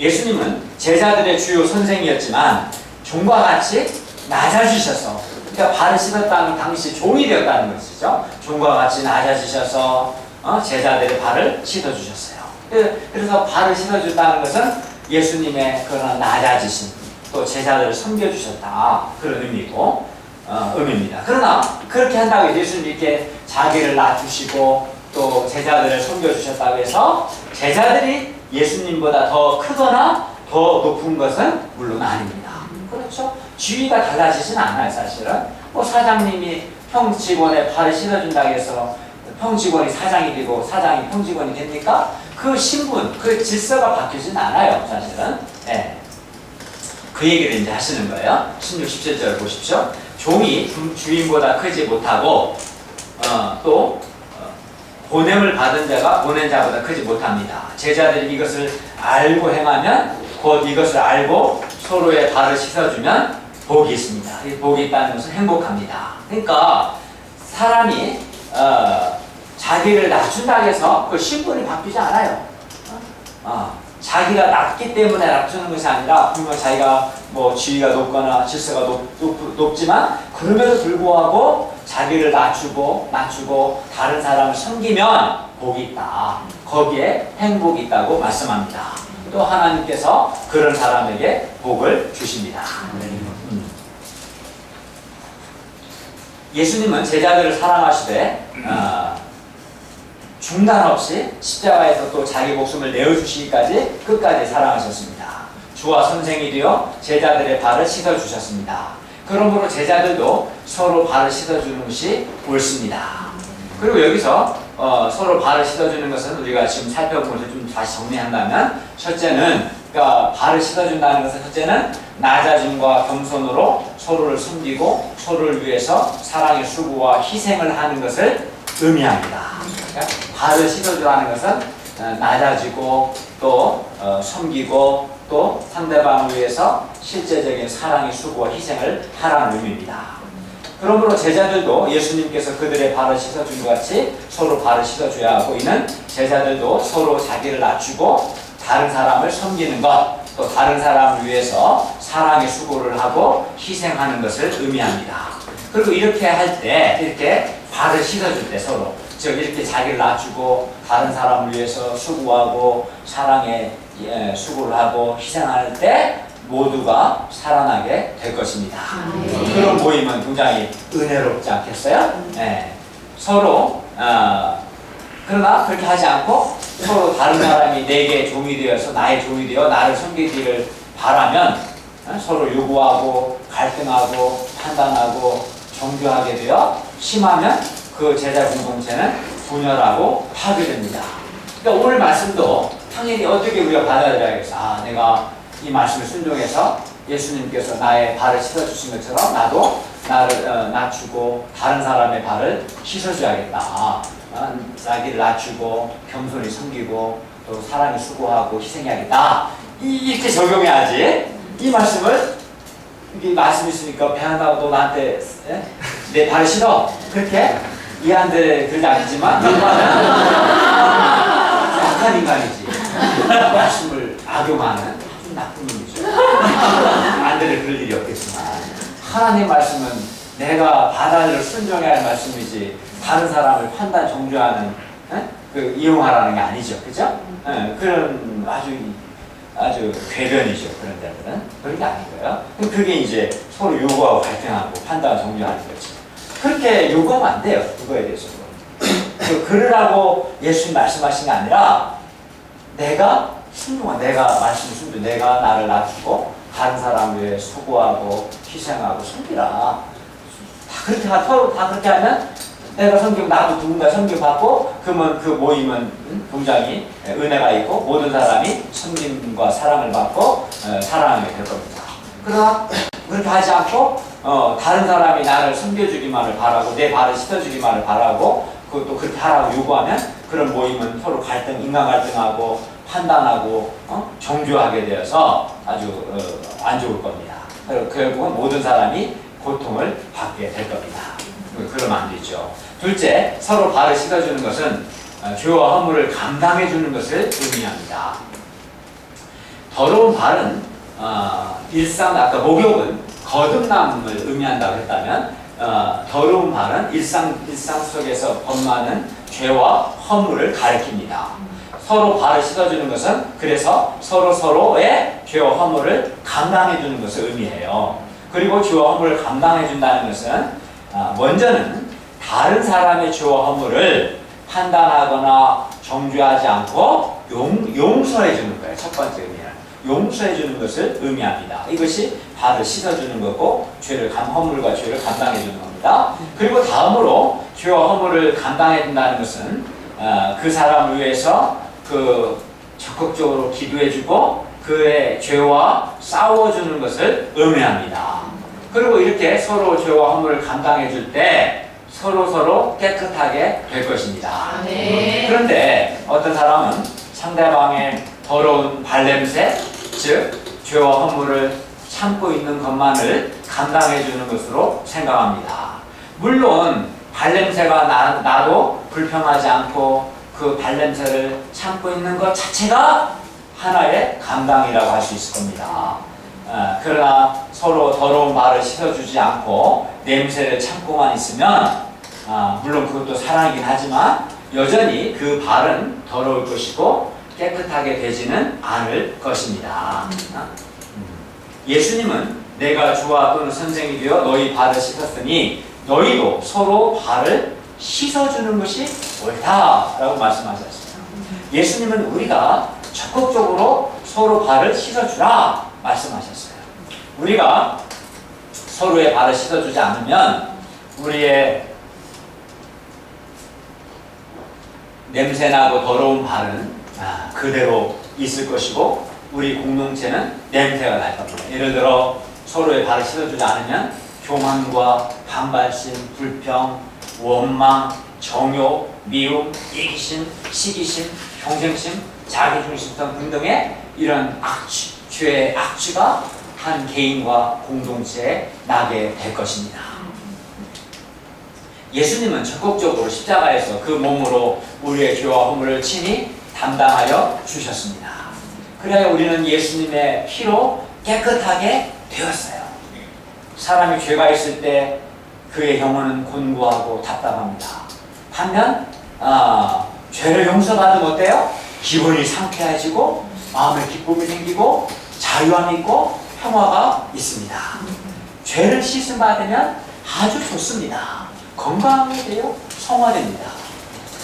예수님은 제자들의 주요 선생이었지만 종과 같이 낮아지셔서, 그러니까 발을 씻었다는 당시 종이 되었다는 것이죠. 종과 같이 낮아지셔서 제자들의 발을 씻어주셨어요. 그래서 발을 씻어준다는 것은 예수님의 그런 낮아지심, 또 제자들을 섬겨주셨다, 그런 의미고 의미입니다. 그러나 그렇게 한다고 해서 예수님이 이렇게 자기를 낮추시고 또 제자들을 섬겨주셨다고 해서 제자들이 예수님보다 더 크거나 더 높은 것은 물론 아닙니다. 그렇죠? 지위가 달라지진 않아요. 사실은 뭐 사장님이 평직원의 발을 씻어준다고 해서 평직원이 사장이 되고 사장이 평직원이 됩니까? 그 신분, 그 질서가 바뀌진 않아요. 사실은. 네. 그 얘기를 이제 하시는 거예요. 16, 17절 보십시오. 종이 주인보다 크지 못하고 또 보냄을 받은 자가 보낸 자보다 크지 못합니다. 제자들이 이것을 알고 행하면 곧 이것을 알고 서로의 발을 씻어주면 복이 있습니다. 이 복이 있다는 것은 행복합니다. 그러니까 사람이 자기를 낮춘다고 해서 그 신분이 바뀌지 않아요. 자기가 낮기 때문에 낮추는 것이 아니라 분명 자기가 뭐 지위가 높거나 질서가 높지만 그럼에도 불구하고 자기를 낮추고 다른 사람을 섬기면 복이 있다. 거기에 행복이 있다고 말씀합니다. 또 하나님께서 그런 사람에게 복을 주십니다. 예수님은 제자들을 사랑하시되 중단 없이 십자가에서 또 자기 목숨을 내어주시기까지 끝까지 사랑하셨습니다. 주와 선생이 되어 제자들의 발을 씻어주셨습니다. 그러므로 제자들도 서로 발을 씻어주는 것이 옳습니다. 그리고 여기서 서로 발을 씻어주는 것은 우리가 지금 살펴본 것을 좀 다시 정리한다면, 첫째는, 그러니까 발을 씻어준다는 것은 첫째는 낮아짐과 겸손으로 서로를 섬기고 서로를 위해서 사랑의 수고와 희생을 하는 것을 의미합니다. 그러니까 발을 씻어주라는 것은 낮아지고 또 섬기고 또 상대방을 위해서 실제적인 사랑의 수고와 희생을 하라는 의미입니다. 그러므로 제자들도 예수님께서 그들의 발을 씻어준 것 같이 서로 발을 씻어줘야 하고, 이는 제자들도 서로 자기를 낮추고 다른 사람을 섬기는 것, 또 다른 사람을 위해서 사랑의 수고를 하고 희생하는 것을 의미합니다. 그리고 이렇게 할 때, 이렇게 발을 씻어줄 때 서로, 즉 이렇게 자기를 낮추고 다른 사람을 위해서 수고하고 사랑의 수고를 하고 희생할 때 모두가 살아나게 될 것입니다. 그런 모임은 굉장히 은혜롭지 않겠어요? 네. 서로 그러나 그렇게 하지 않고 서로 다른 사람이 내게 종이 되어서 나의 종이 되어 나를 섬기기를 바라면 서로 요구하고 갈등하고 판단하고 정죄하게 되어 심하면 그 제자 공동체는 분열하고 파괴됩니다. 그러니까 오늘 말씀도 당연히 어떻게 우리가 받아들여야겠어. 내가 이 말씀을 순종해서 예수님께서 나의 발을 씻어주신 것처럼 나도 나를 낮추고 다른 사람의 발을 씻어줘야겠다. 자기를 낮추고 겸손히 섬기고 또 사랑에 수고하고 희생해야겠다. 이렇게 적용해야지. 이 말씀을 이게 말씀 있으니까 배한다고 너 나한테 내 발을 씻어. 그렇게 이해한데 그러지 않지만 약한 인간이지. 말씀을 악용하는 좀 나쁜 놈이죠. 안되는 그럴 일이 없겠지만 하나님 말씀은 내가 받아들여 순종해야 할 말씀이지 다른 사람을 판단 정죄하는 그 이용하라는 게 아니죠. 그죠? 그런 아주 궤변이죠. 그런 데들은 그런 게 아니고요. 그게 이제 서로 요구하고 갈등하고 판단 정죄하는 거지. 그렇게 요구하면 안 돼요. 그거에 대해서. 그러라고 예수님 말씀하신 게 아니라 내가 말씀 순종, 내가 나를 낮추고 다른 사람을 위해 수고하고 희생하고 섬기라. 서로 다 그렇게 하면 내가 섬기면 나도 누군가 섬김받고 그러면 그 모임은 굉장히 은혜가 있고 모든 사람이 섬김과 사랑을 받고 사랑하게 될 겁니다. 그러나 그렇게 하지 않고 다른 사람이 나를 섬겨주기만을 바라고 내 발을 씻어주기만을 바라고 그것도 그렇게 하라고 요구하면 그런 모임은 서로 인간 갈등하고 판단하고 정죄하게 되어서 아주 안 좋을 겁니다. 결국은 모든 사람이 고통을 받게 될 겁니다. 그러면 안 되죠. 둘째, 서로 발을 씻어주는 것은 죄와 허물을 감당해 주는 것을 의미합니다. 더러운 발은 일상, 아까 목욕은 거듭남을 의미한다고 했다면 더러운 발은 일상 속에서 범하는 죄와 허물을 가리킵니다. 서로 발을 씻어주는 것은 그래서 서로의 죄와 허물을 감당해 주는 것을 의미해요. 그리고 죄와 허물을 감당해 준다는 것은 먼저는 다른 사람의 죄와 허물을 판단하거나 정죄하지 않고 용서해 주는 거예요. 첫 번째 의미는 용서해 주는 것을 의미합니다. 이것이 발을 씻어주는 거고 허물과 죄를 감당해 주는 겁니다. 그리고 다음으로 죄와 허물을 감당해 준다는 것은 그 사람을 위해서 적극적으로 기도해주고 그의 죄와 싸워주는 것을 의미합니다. 그리고 이렇게 서로 죄와 허물을 감당해줄 때 서로 깨끗하게 될 것입니다. 네. 그런데 어떤 사람은 상대방의 더러운 발냄새, 즉 죄와 허물을 참고 있는 것만을 감당해주는 것으로 생각합니다. 물론 발냄새가 나도 불평하지 않고 그 발냄새를 참고 있는 것 자체가 하나의 감당이라고 할 수 있을 겁니다. 그러나 서로 더러운 발을 씻어주지 않고 냄새를 참고만 있으면 물론 그것도 사랑이긴 하지만 여전히 그 발은 더러울 것이고 깨끗하게 되지는 않을 것입니다. 예수님은 내가 주와 또는 선생이 되어 너희 발을 씻었으니 너희도 서로 발을 씻어주는 것이 옳다라고 말씀하셨습니다. 예수님은 우리가 적극적으로 서로 발을 씻어주라 말씀하셨어요. 우리가 서로의 발을 씻어주지 않으면 우리의 냄새나고 더러운 발은 그대로 있을 것이고 우리 공동체는 냄새가 날 겁니다. 예를 들어 서로의 발을 씻어주지 않으면 교만과 반발심, 불평, 원망, 정욕, 미움, 이기심, 시기심, 경쟁심, 자기중심성 등등의 이런 죄의 악취가 한 개인과 공동체에 나게 될 것입니다. 예수님은 적극적으로 십자가에서 그 몸으로 우리의 죄와 허물을 친히 담당하여 주셨습니다. 그래야 우리는 예수님의 피로 깨끗하게 되었어요. 사람이 죄가 있을 때 그의 영혼은 곤고하고 답답합니다. 반면 죄를 용서받으면 어때요? 기분이 상쾌해지고 마음에 기쁨이 생기고 자유함이 있고 평화가 있습니다. 죄를 씻음 받으면 아주 좋습니다. 건강하게 되어 성화됩니다.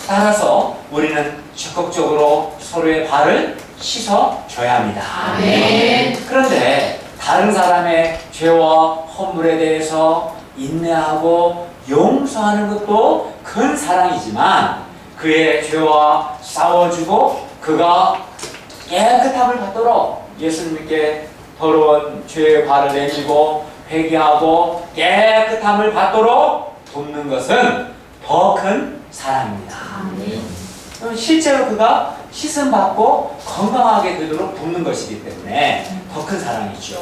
따라서 우리는 적극적으로 서로의 발을 씻어줘야 합니다. 아멘. 그런데 다른 사람의 죄와 허물에 대해서 인내하고 용서하는 것도 큰 사랑이지만 그의 죄와 싸워주고 그가 깨끗함을 받도록 예수님께 더러운 죄의 발을 내밀고 회개하고 깨끗함을 받도록 돕는 것은 더 큰 사랑입니다. 실제로 그가 씻음 받고 건강하게 되도록 돕는 것이기 때문에 더 큰 사랑이죠.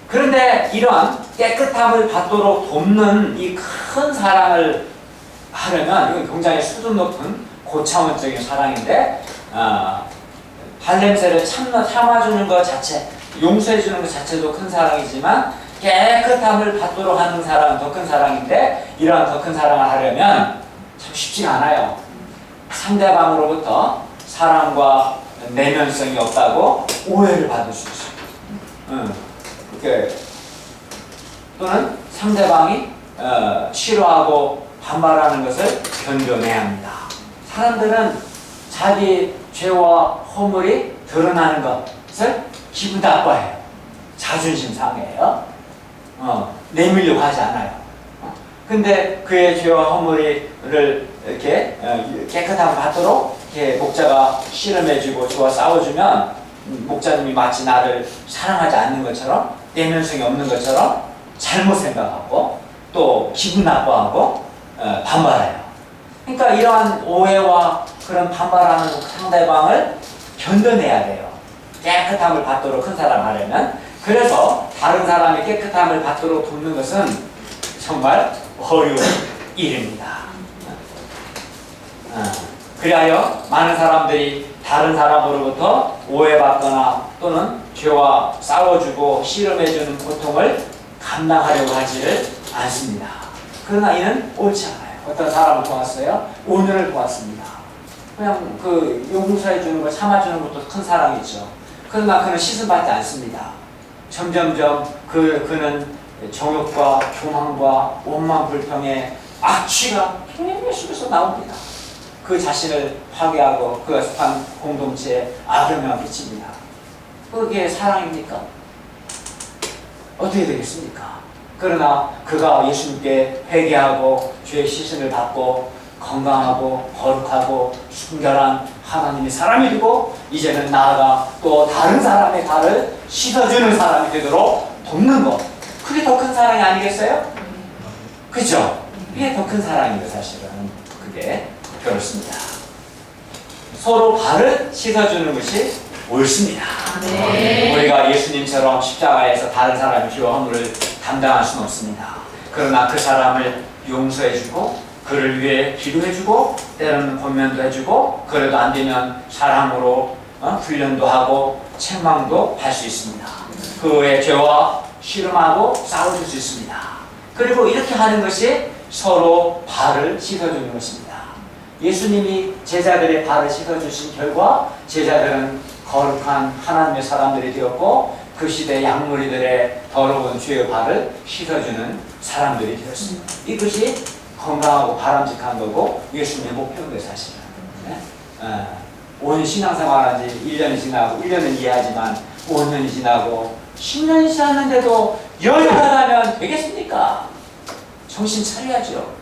그런데 이러한 깨끗함을 받도록 돕는 이 큰 사랑을 하려면 이건 굉장히 수준 높은 고차원적인 사랑인데 발냄새를 참아주는 것 자체, 용서해주는 것 자체도 큰 사랑이지만 깨끗함을 받도록 하는 사랑은 더 큰 사랑인데 이러한 더 큰 사랑을 하려면 참 쉽지가 않아요. 상대방으로부터 사랑과 내면성이 없다고 오해를 받을 수 있어요. 또는 상대방이 싫어하고 반발하는 것을 견뎌내야 합니다. 사람들은 자기 죄와 허물이 드러나는 것을 기분 나빠해요. 자존심 상해요. 내밀려고 하지 않아요. 근데 그의 죄와 허물을 이렇게 깨끗함을 받도록 이렇게 목자가 씨름해주고 저와 싸워주면 목자님이 마치 나를 사랑하지 않는 것처럼 내면성이 없는 것처럼 잘못 생각하고 또 기분 나빠하고 반발해요. 그러니까 이러한 오해와 그런 반발하는 상대방을 견뎌내야 돼요. 깨끗함을 받도록 큰 사람 하려면. 그래서 다른 사람이 깨끗함을 받도록 돕는 것은 정말 어려운 일입니다. 그리하여 많은 사람들이 다른 사람으로부터 오해받거나 또는 죄와 싸워주고 씨름해주는 고통을 감당하려고 하지를 않습니다. 그러나 이는 옳지 않아요. 어떤 사람을 도왔어요? 오늘을 도왔습니다. 그냥 그 용서해주는 걸 참아주는 것도 큰 사랑이죠. 그러나 그는 시선받지 않습니다. 점점점 그는 정욕과 교만과 원망 불평의 악취가 계속해서 나옵니다. 그 자신을 파괴하고 그 속한 공동체에 악영향을 끼칩니다. 그게 사랑입니까? 어떻게 되겠습니까? 그러나 그가 예수님께 회개하고 죄의 시선을 받고 건강하고 거룩하고 순결한 하나님의 사람이 되고 이제는 나아가 또 다른 사람의 발을 씻어주는 사람이 되도록 돕는 것, 그게 더 큰 사랑이 아니겠어요? 그죠? 이게 더 큰 사랑이에요. 사실은 그게 그렇습니다. 서로 발을 씻어주는 것이 옳습니다. 네. 우리가 예수님처럼 십자가에서 다른 사람의 죄와 허물을 담당할 수는 없습니다. 그러나 그 사람을 용서해주고 그를 위해 기도해주고 때로는 권면도 해주고 그래도 안 되면 사랑으로 훈련도 하고 책망도 할 수 있습니다. 그의 죄와 씨름하고 싸워줄 수 있습니다. 그리고 이렇게 하는 것이 서로 발을 씻어주는 것입니다. 예수님이 제자들의 발을 씻어주신 결과 제자들은 거룩한 하나님의 사람들이 되었고 그 시대 양무리들의 더러운 죄의 발을 씻어주는 사람들이 되었습니다. 이것이 건강하고 바람직한 거고 예수님의 목표인데 사실은. 네? 5년 신앙생활한 지 1년이 지나고 1년은 이해하지만 5년이 지나고 10년이 지났는데도 여전하다면 되겠습니까? 정신 차려야죠.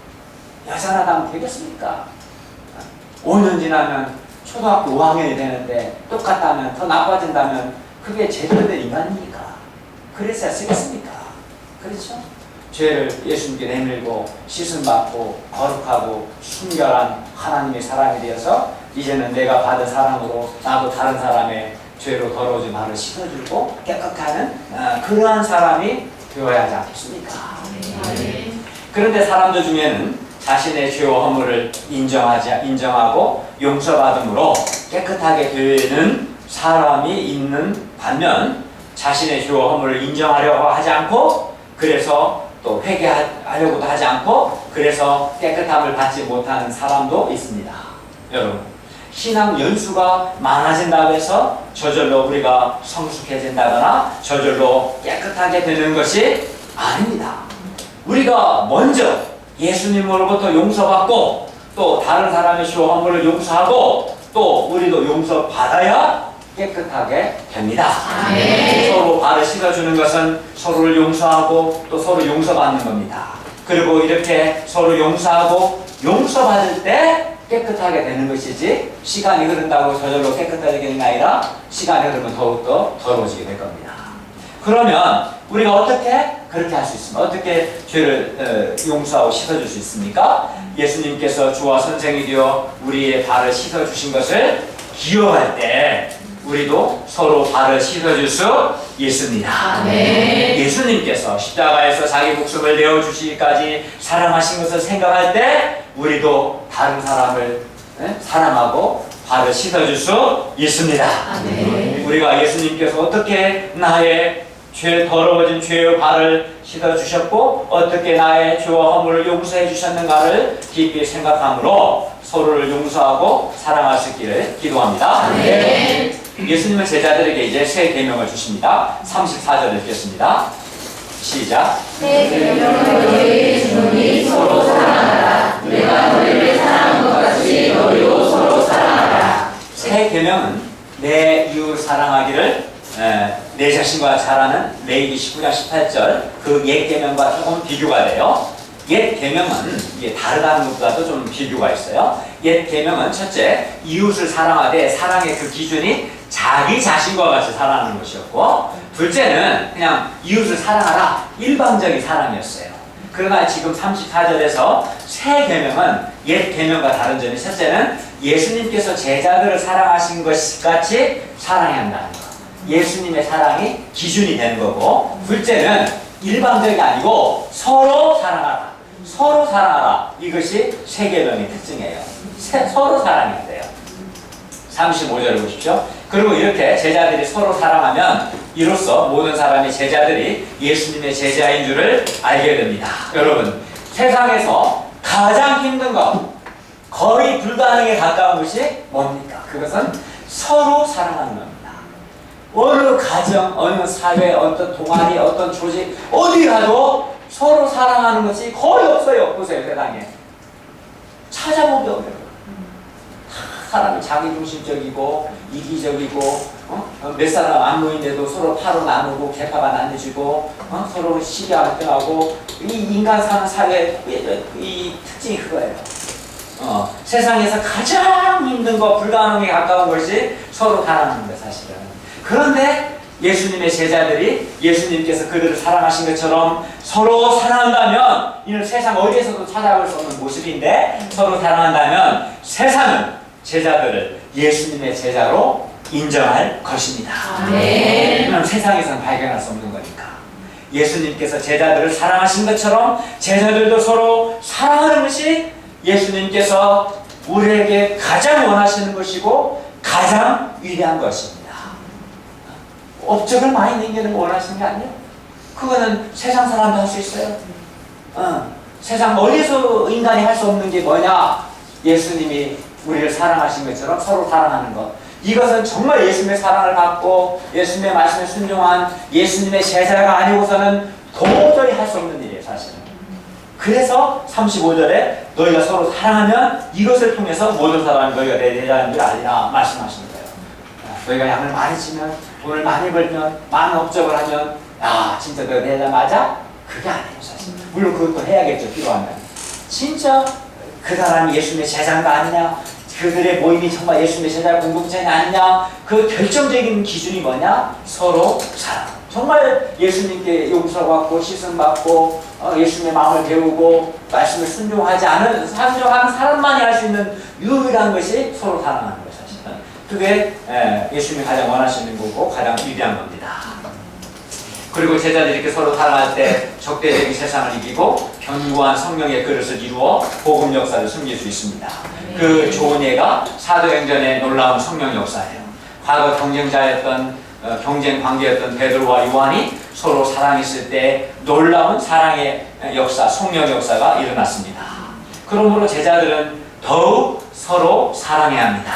여전하다면 되겠습니까? 5년 지나면 초등학교 5학년이 되는데 똑같다면 더 나빠진다면 그게 제대로 된 인간입니까? 그랬어야 쓰겠습니까? 그렇죠? 죄를 예수님께 내밀고 씻음받고 거룩하고 순결한 하나님의 사람이 되어서 이제는 내가 받은 사랑으로 나도 다른 사람의 죄로 더러워진 발을 씻어주고 깨끗하는 그러한 사람이 되어야 하지 않겠습니까? 그런데 사람들 중에는 자신의 죄와 허물을 인정하고 용서받음으로 깨끗하게 되는 사람이 있는 반면 자신의 죄와 허물을 인정하려고 하지 않고 그래서 또 회개하려고도 하지 않고 그래서 깨끗함을 받지 못하는 사람도 있습니다. 여러분, 신앙 연수가 많아진다고 해서 저절로 우리가 성숙해진다거나 저절로 깨끗하게 되는 것이 아닙니다. 우리가 먼저 예수님으로부터 용서받고 또 다른 사람의 죄와 허물을 용서하고 또 우리도 용서받아야 깨끗하게 됩니다. 서로 발을 씻어주는 것은 서로를 용서하고 또 서로 용서받는 겁니다. 그리고 이렇게 서로 용서하고 용서받을 때 깨끗하게 되는 것이지 시간이 흐른다고 저절로 깨끗하게 되는 게 아니라 시간이 흐르면 더욱더 더러워지게 될 겁니다. 그러면 우리가 어떻게 그렇게 할 수 있습니까? 어떻게 죄를 용서하고 씻어줄 수 있습니까? 예수님께서 주와 선생이 되어 우리의 발을 씻어주신 것을 기억할 때 우리도 서로 발을 씻어줄 수 있습니다. 예수님께서 십자가에서 자기 목숨을 내어주시기까지 사랑하신 것을 생각할 때 우리도 다른 사람을 사랑하고 발을 씻어줄 수 있습니다. 우리가 예수님께서 어떻게 나의 더러워진 죄의 발을 씻어주셨고 어떻게 나의 죄와 허물을 용서해 주셨는가를 깊이 생각함으로 서로를 용서하고 사랑할 수 있기를 기도합니다. 예수님은 제자들에게 이제 새 계명을 주십니다. 34절 읽겠습니다. 시작. 새 계명을 너희에게 주노니 서로 사랑하라. 내가 너희를 사랑한 것 같이 너희도 서로 사랑하라. 새 계명은 내 이웃 사랑하기를 내 자신과 잘하는 레위기 19장 18절 그 옛 계명과 조금 비교가 돼요. 옛 계명은 이게 다르다는 것보다도 좀 비교가 있어요. 옛 계명은 첫째 이웃을 사랑하되 사랑의 그 기준이 자기 자신과 같이 사랑하는 것이었고 둘째는 그냥 이웃을 사랑하라 일방적인 사랑이었어요. 그러나 지금 34절에서 새 계명은 옛 계명과 다른 점이 첫째는 예수님께서 제자들을 사랑하신 것 같이 사랑해야 한다는 거. 예수님의 사랑이 기준이 되는 거고, 둘째는 일방적이 아니고 서로 사랑하라. 서로 사랑하라. 이것이 세계론의 특징이에요. 서로 사랑해야 돼요. 35절을 보십시오. 그리고 이렇게 제자들이 서로 사랑하면 이로써 모든 사람이 제자들이 예수님의 제자인 줄을 알게 됩니다. 여러분, 세상에서 가장 힘든 것, 거의 불가능에 가까운 것이 뭡니까? 그것은 서로 사랑하는 겁니다. 어느 가정, 어느 사회, 어떤 동아리, 어떤 조직, 어디 가도 서로 사랑하는 것이 거의 없어요. 보세요, 세상에. 찾아보기 어려워요. 사람이 자기중심적이고 이기적이고 몇 사람 안 모인데도 서로 파로 나누고 개파가 나뉘어지고 서로 시기합등하고 이 인간 사는 사회의 이 특징이 그거예요. 세상에서 가장 힘든 거, 불가능에 가까운 것이 서로 사랑하는 거예요, 사실은. 그런데 예수님의 제자들이 예수님께서 그들을 사랑하신 것처럼 서로 사랑한다면, 이는 세상 어디에서도 찾아볼 수 없는 모습인데, 서로 사랑한다면 세상은 제자들을 예수님의 제자로 인정할 것입니다. 그럼 세상에서는 발견할 수 없는 거니까. 예수님께서 제자들을 사랑하신 것처럼 제자들도 서로 사랑하는 것이 예수님께서 우리에게 가장 원하시는 것이고 가장 위대한 것입니다. 업적을 많이 남기는 거 원하시는 게 아니에요. 그거는 세상 사람도 할 수 있어요. 세상 어디서 인간이 할 수 없는 게 뭐냐? 예수님이 우리를 사랑하신 것처럼 서로 사랑하는 것. 이것은 정말 예수님의 사랑을 받고 예수님의 말씀에 순종한 예수님의 제자가 아니고서는 도저히 할 수 없는 일이에요, 사실은. 그래서 35절에 너희가 서로 사랑하면 이것을 통해서 모든 사람이 너희가 내 제자인 줄 알리라 말씀하시는 거예요. 너희가 양을 많이 치면, 돈을 많이 벌면, 많은 업적을 하면 진짜 너희가 내 제자 맞아? 그게 아니에요, 사실. 물론 그것도 해야겠죠, 필요하면. 진짜 그 사람이 예수님의 제자가 아니냐, 그들의 모임이 정말 예수님의 제자 공동체가 아니냐, 그 결정적인 기준이 뭐냐? 서로 사랑. 정말 예수님께 용서받고 씻음받고 예수님의 마음을 배우고 말씀을 순종하는 사람만이 할 수 있는 유일한 것이 서로 사랑하는 것, 사실은. 그게 예수님이 가장 원하시는 거고 가장 위대한 겁니다. 그리고 제자들이 이렇게 서로 사랑할 때 적대적인 세상을 이기고 견고한 성령의 그릇을 이루어 복음 역사를 숨길 수 있습니다. 그 좋은 예가 사도행전의 놀라운 성령 역사예요. 과거 경쟁 관계였던 베드로와 요한이 서로 사랑했을 때 놀라운 사랑의 역사, 성령 역사가 일어났습니다. 그러므로 제자들은 더욱 서로 사랑해야 합니다.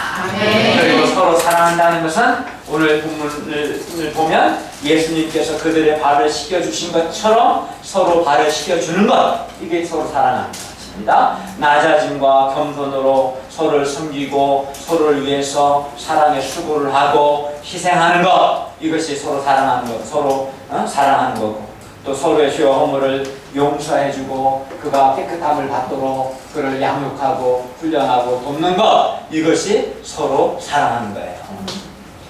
그리고 서로 사랑한다는 것은 오늘 본문을 보면 예수님께서 그들의 발을 씻겨주신 것처럼 서로 발을 씻겨주는 것, 이게 서로 사랑하는 것입니다. 낮아짐과 겸손으로 서로를 섬기고 서로를 위해서 사랑의 수고를 하고 희생하는 것, 이것이 서로 사랑하는 것, 서로 사랑하는 거고, 또 서로의 죄와 허물을 용서해주고 그가 깨끗함을 받도록 그를 양육하고 훈련하고 돕는 것, 이것이 서로 사랑하는 거예요.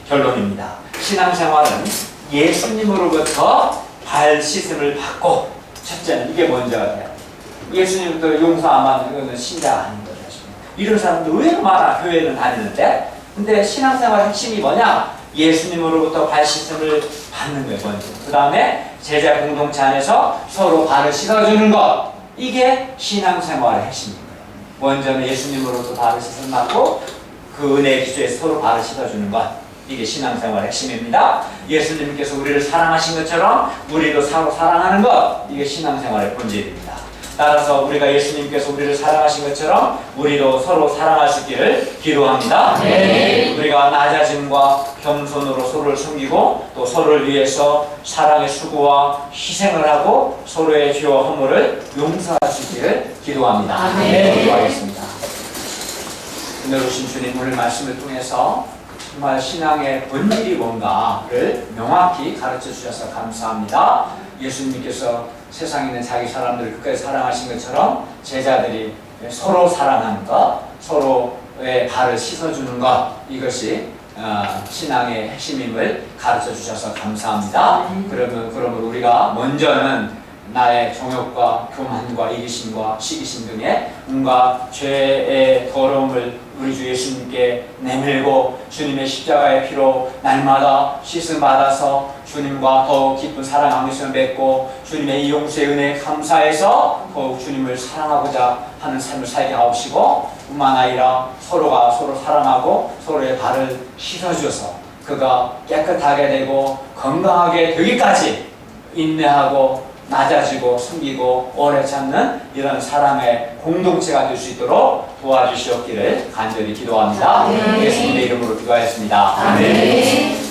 결론입니다. 신앙생활은 예수님으로부터 발 씻음을 받고, 첫째는 이게 먼저가 돼요. 예수님부터 용서 안 받는 것은 신자가 아닌 거죠. 이런 사람들 의외로 많아, 교회는 다니는데. 근데 신앙생활 핵심이 뭐냐? 예수님으로부터 발 씻음을 받는 거예요, 먼저. 그 다음에 제자 공동체 안에서 서로 발을 씻어주는 것, 이게 신앙생활의 핵심인 거예요. 먼저는 예수님으로부터 발을 씻음 받고 그 은혜의 기초에서 서로 발을 씻어주는 것, 이게 신앙생활의 핵심입니다. 예수님께서 우리를 사랑하신 것처럼 우리도 서로 사랑하는 것, 이게 신앙생활의 본질입니다. 따라서 우리가 예수님께서 우리를 사랑하신 것처럼 우리도 서로 사랑할 수 있기를 기도합니다. 우리가 낮아짐과 겸손으로 서로를 섬기고 또 서로를 위해서 사랑의 수고와 희생을 하고 서로의 죄와 허물을 용서할 수 있기를 기도합니다. 기도하겠습니다. 은혜로우신 주님, 오늘 말씀을 통해서 정말 신앙의 본질이 뭔가를 명확히 가르쳐 주셔서 감사합니다. 예수님께서 세상에 있는 자기 사람들을 끝까지 사랑하신 것처럼 제자들이 서로 사랑하는 것, 서로의 발을 씻어주는 것, 이것이 신앙의 핵심임을 가르쳐 주셔서 감사합니다. 그러면 우리가 먼저는 나의 정욕과 교만과 이기심과 시기심 등의 온갖 죄의 더러움을 우리 주 예수님께 내밀고 주님의 십자가의 피로 날마다 씻음 받아서 주님과 더욱 깊은 사랑 관계를 맺고 주님의 이 용서의 은혜에 감사해서 더욱 주님을 사랑하고자 하는 삶을 살게 하옵시고, 뿐만 아니라 서로가 서로 사랑하고 서로의 발을 씻어주어서 그가 깨끗하게 되고 건강하게 되기까지 인내하고 낮아지고 숨기고 오래 참는 이런 사람의 공동체가 될 수 있도록 도와주시옵기를 간절히 기도합니다. 예수님의 이름으로 기도하였습니다. 아멘.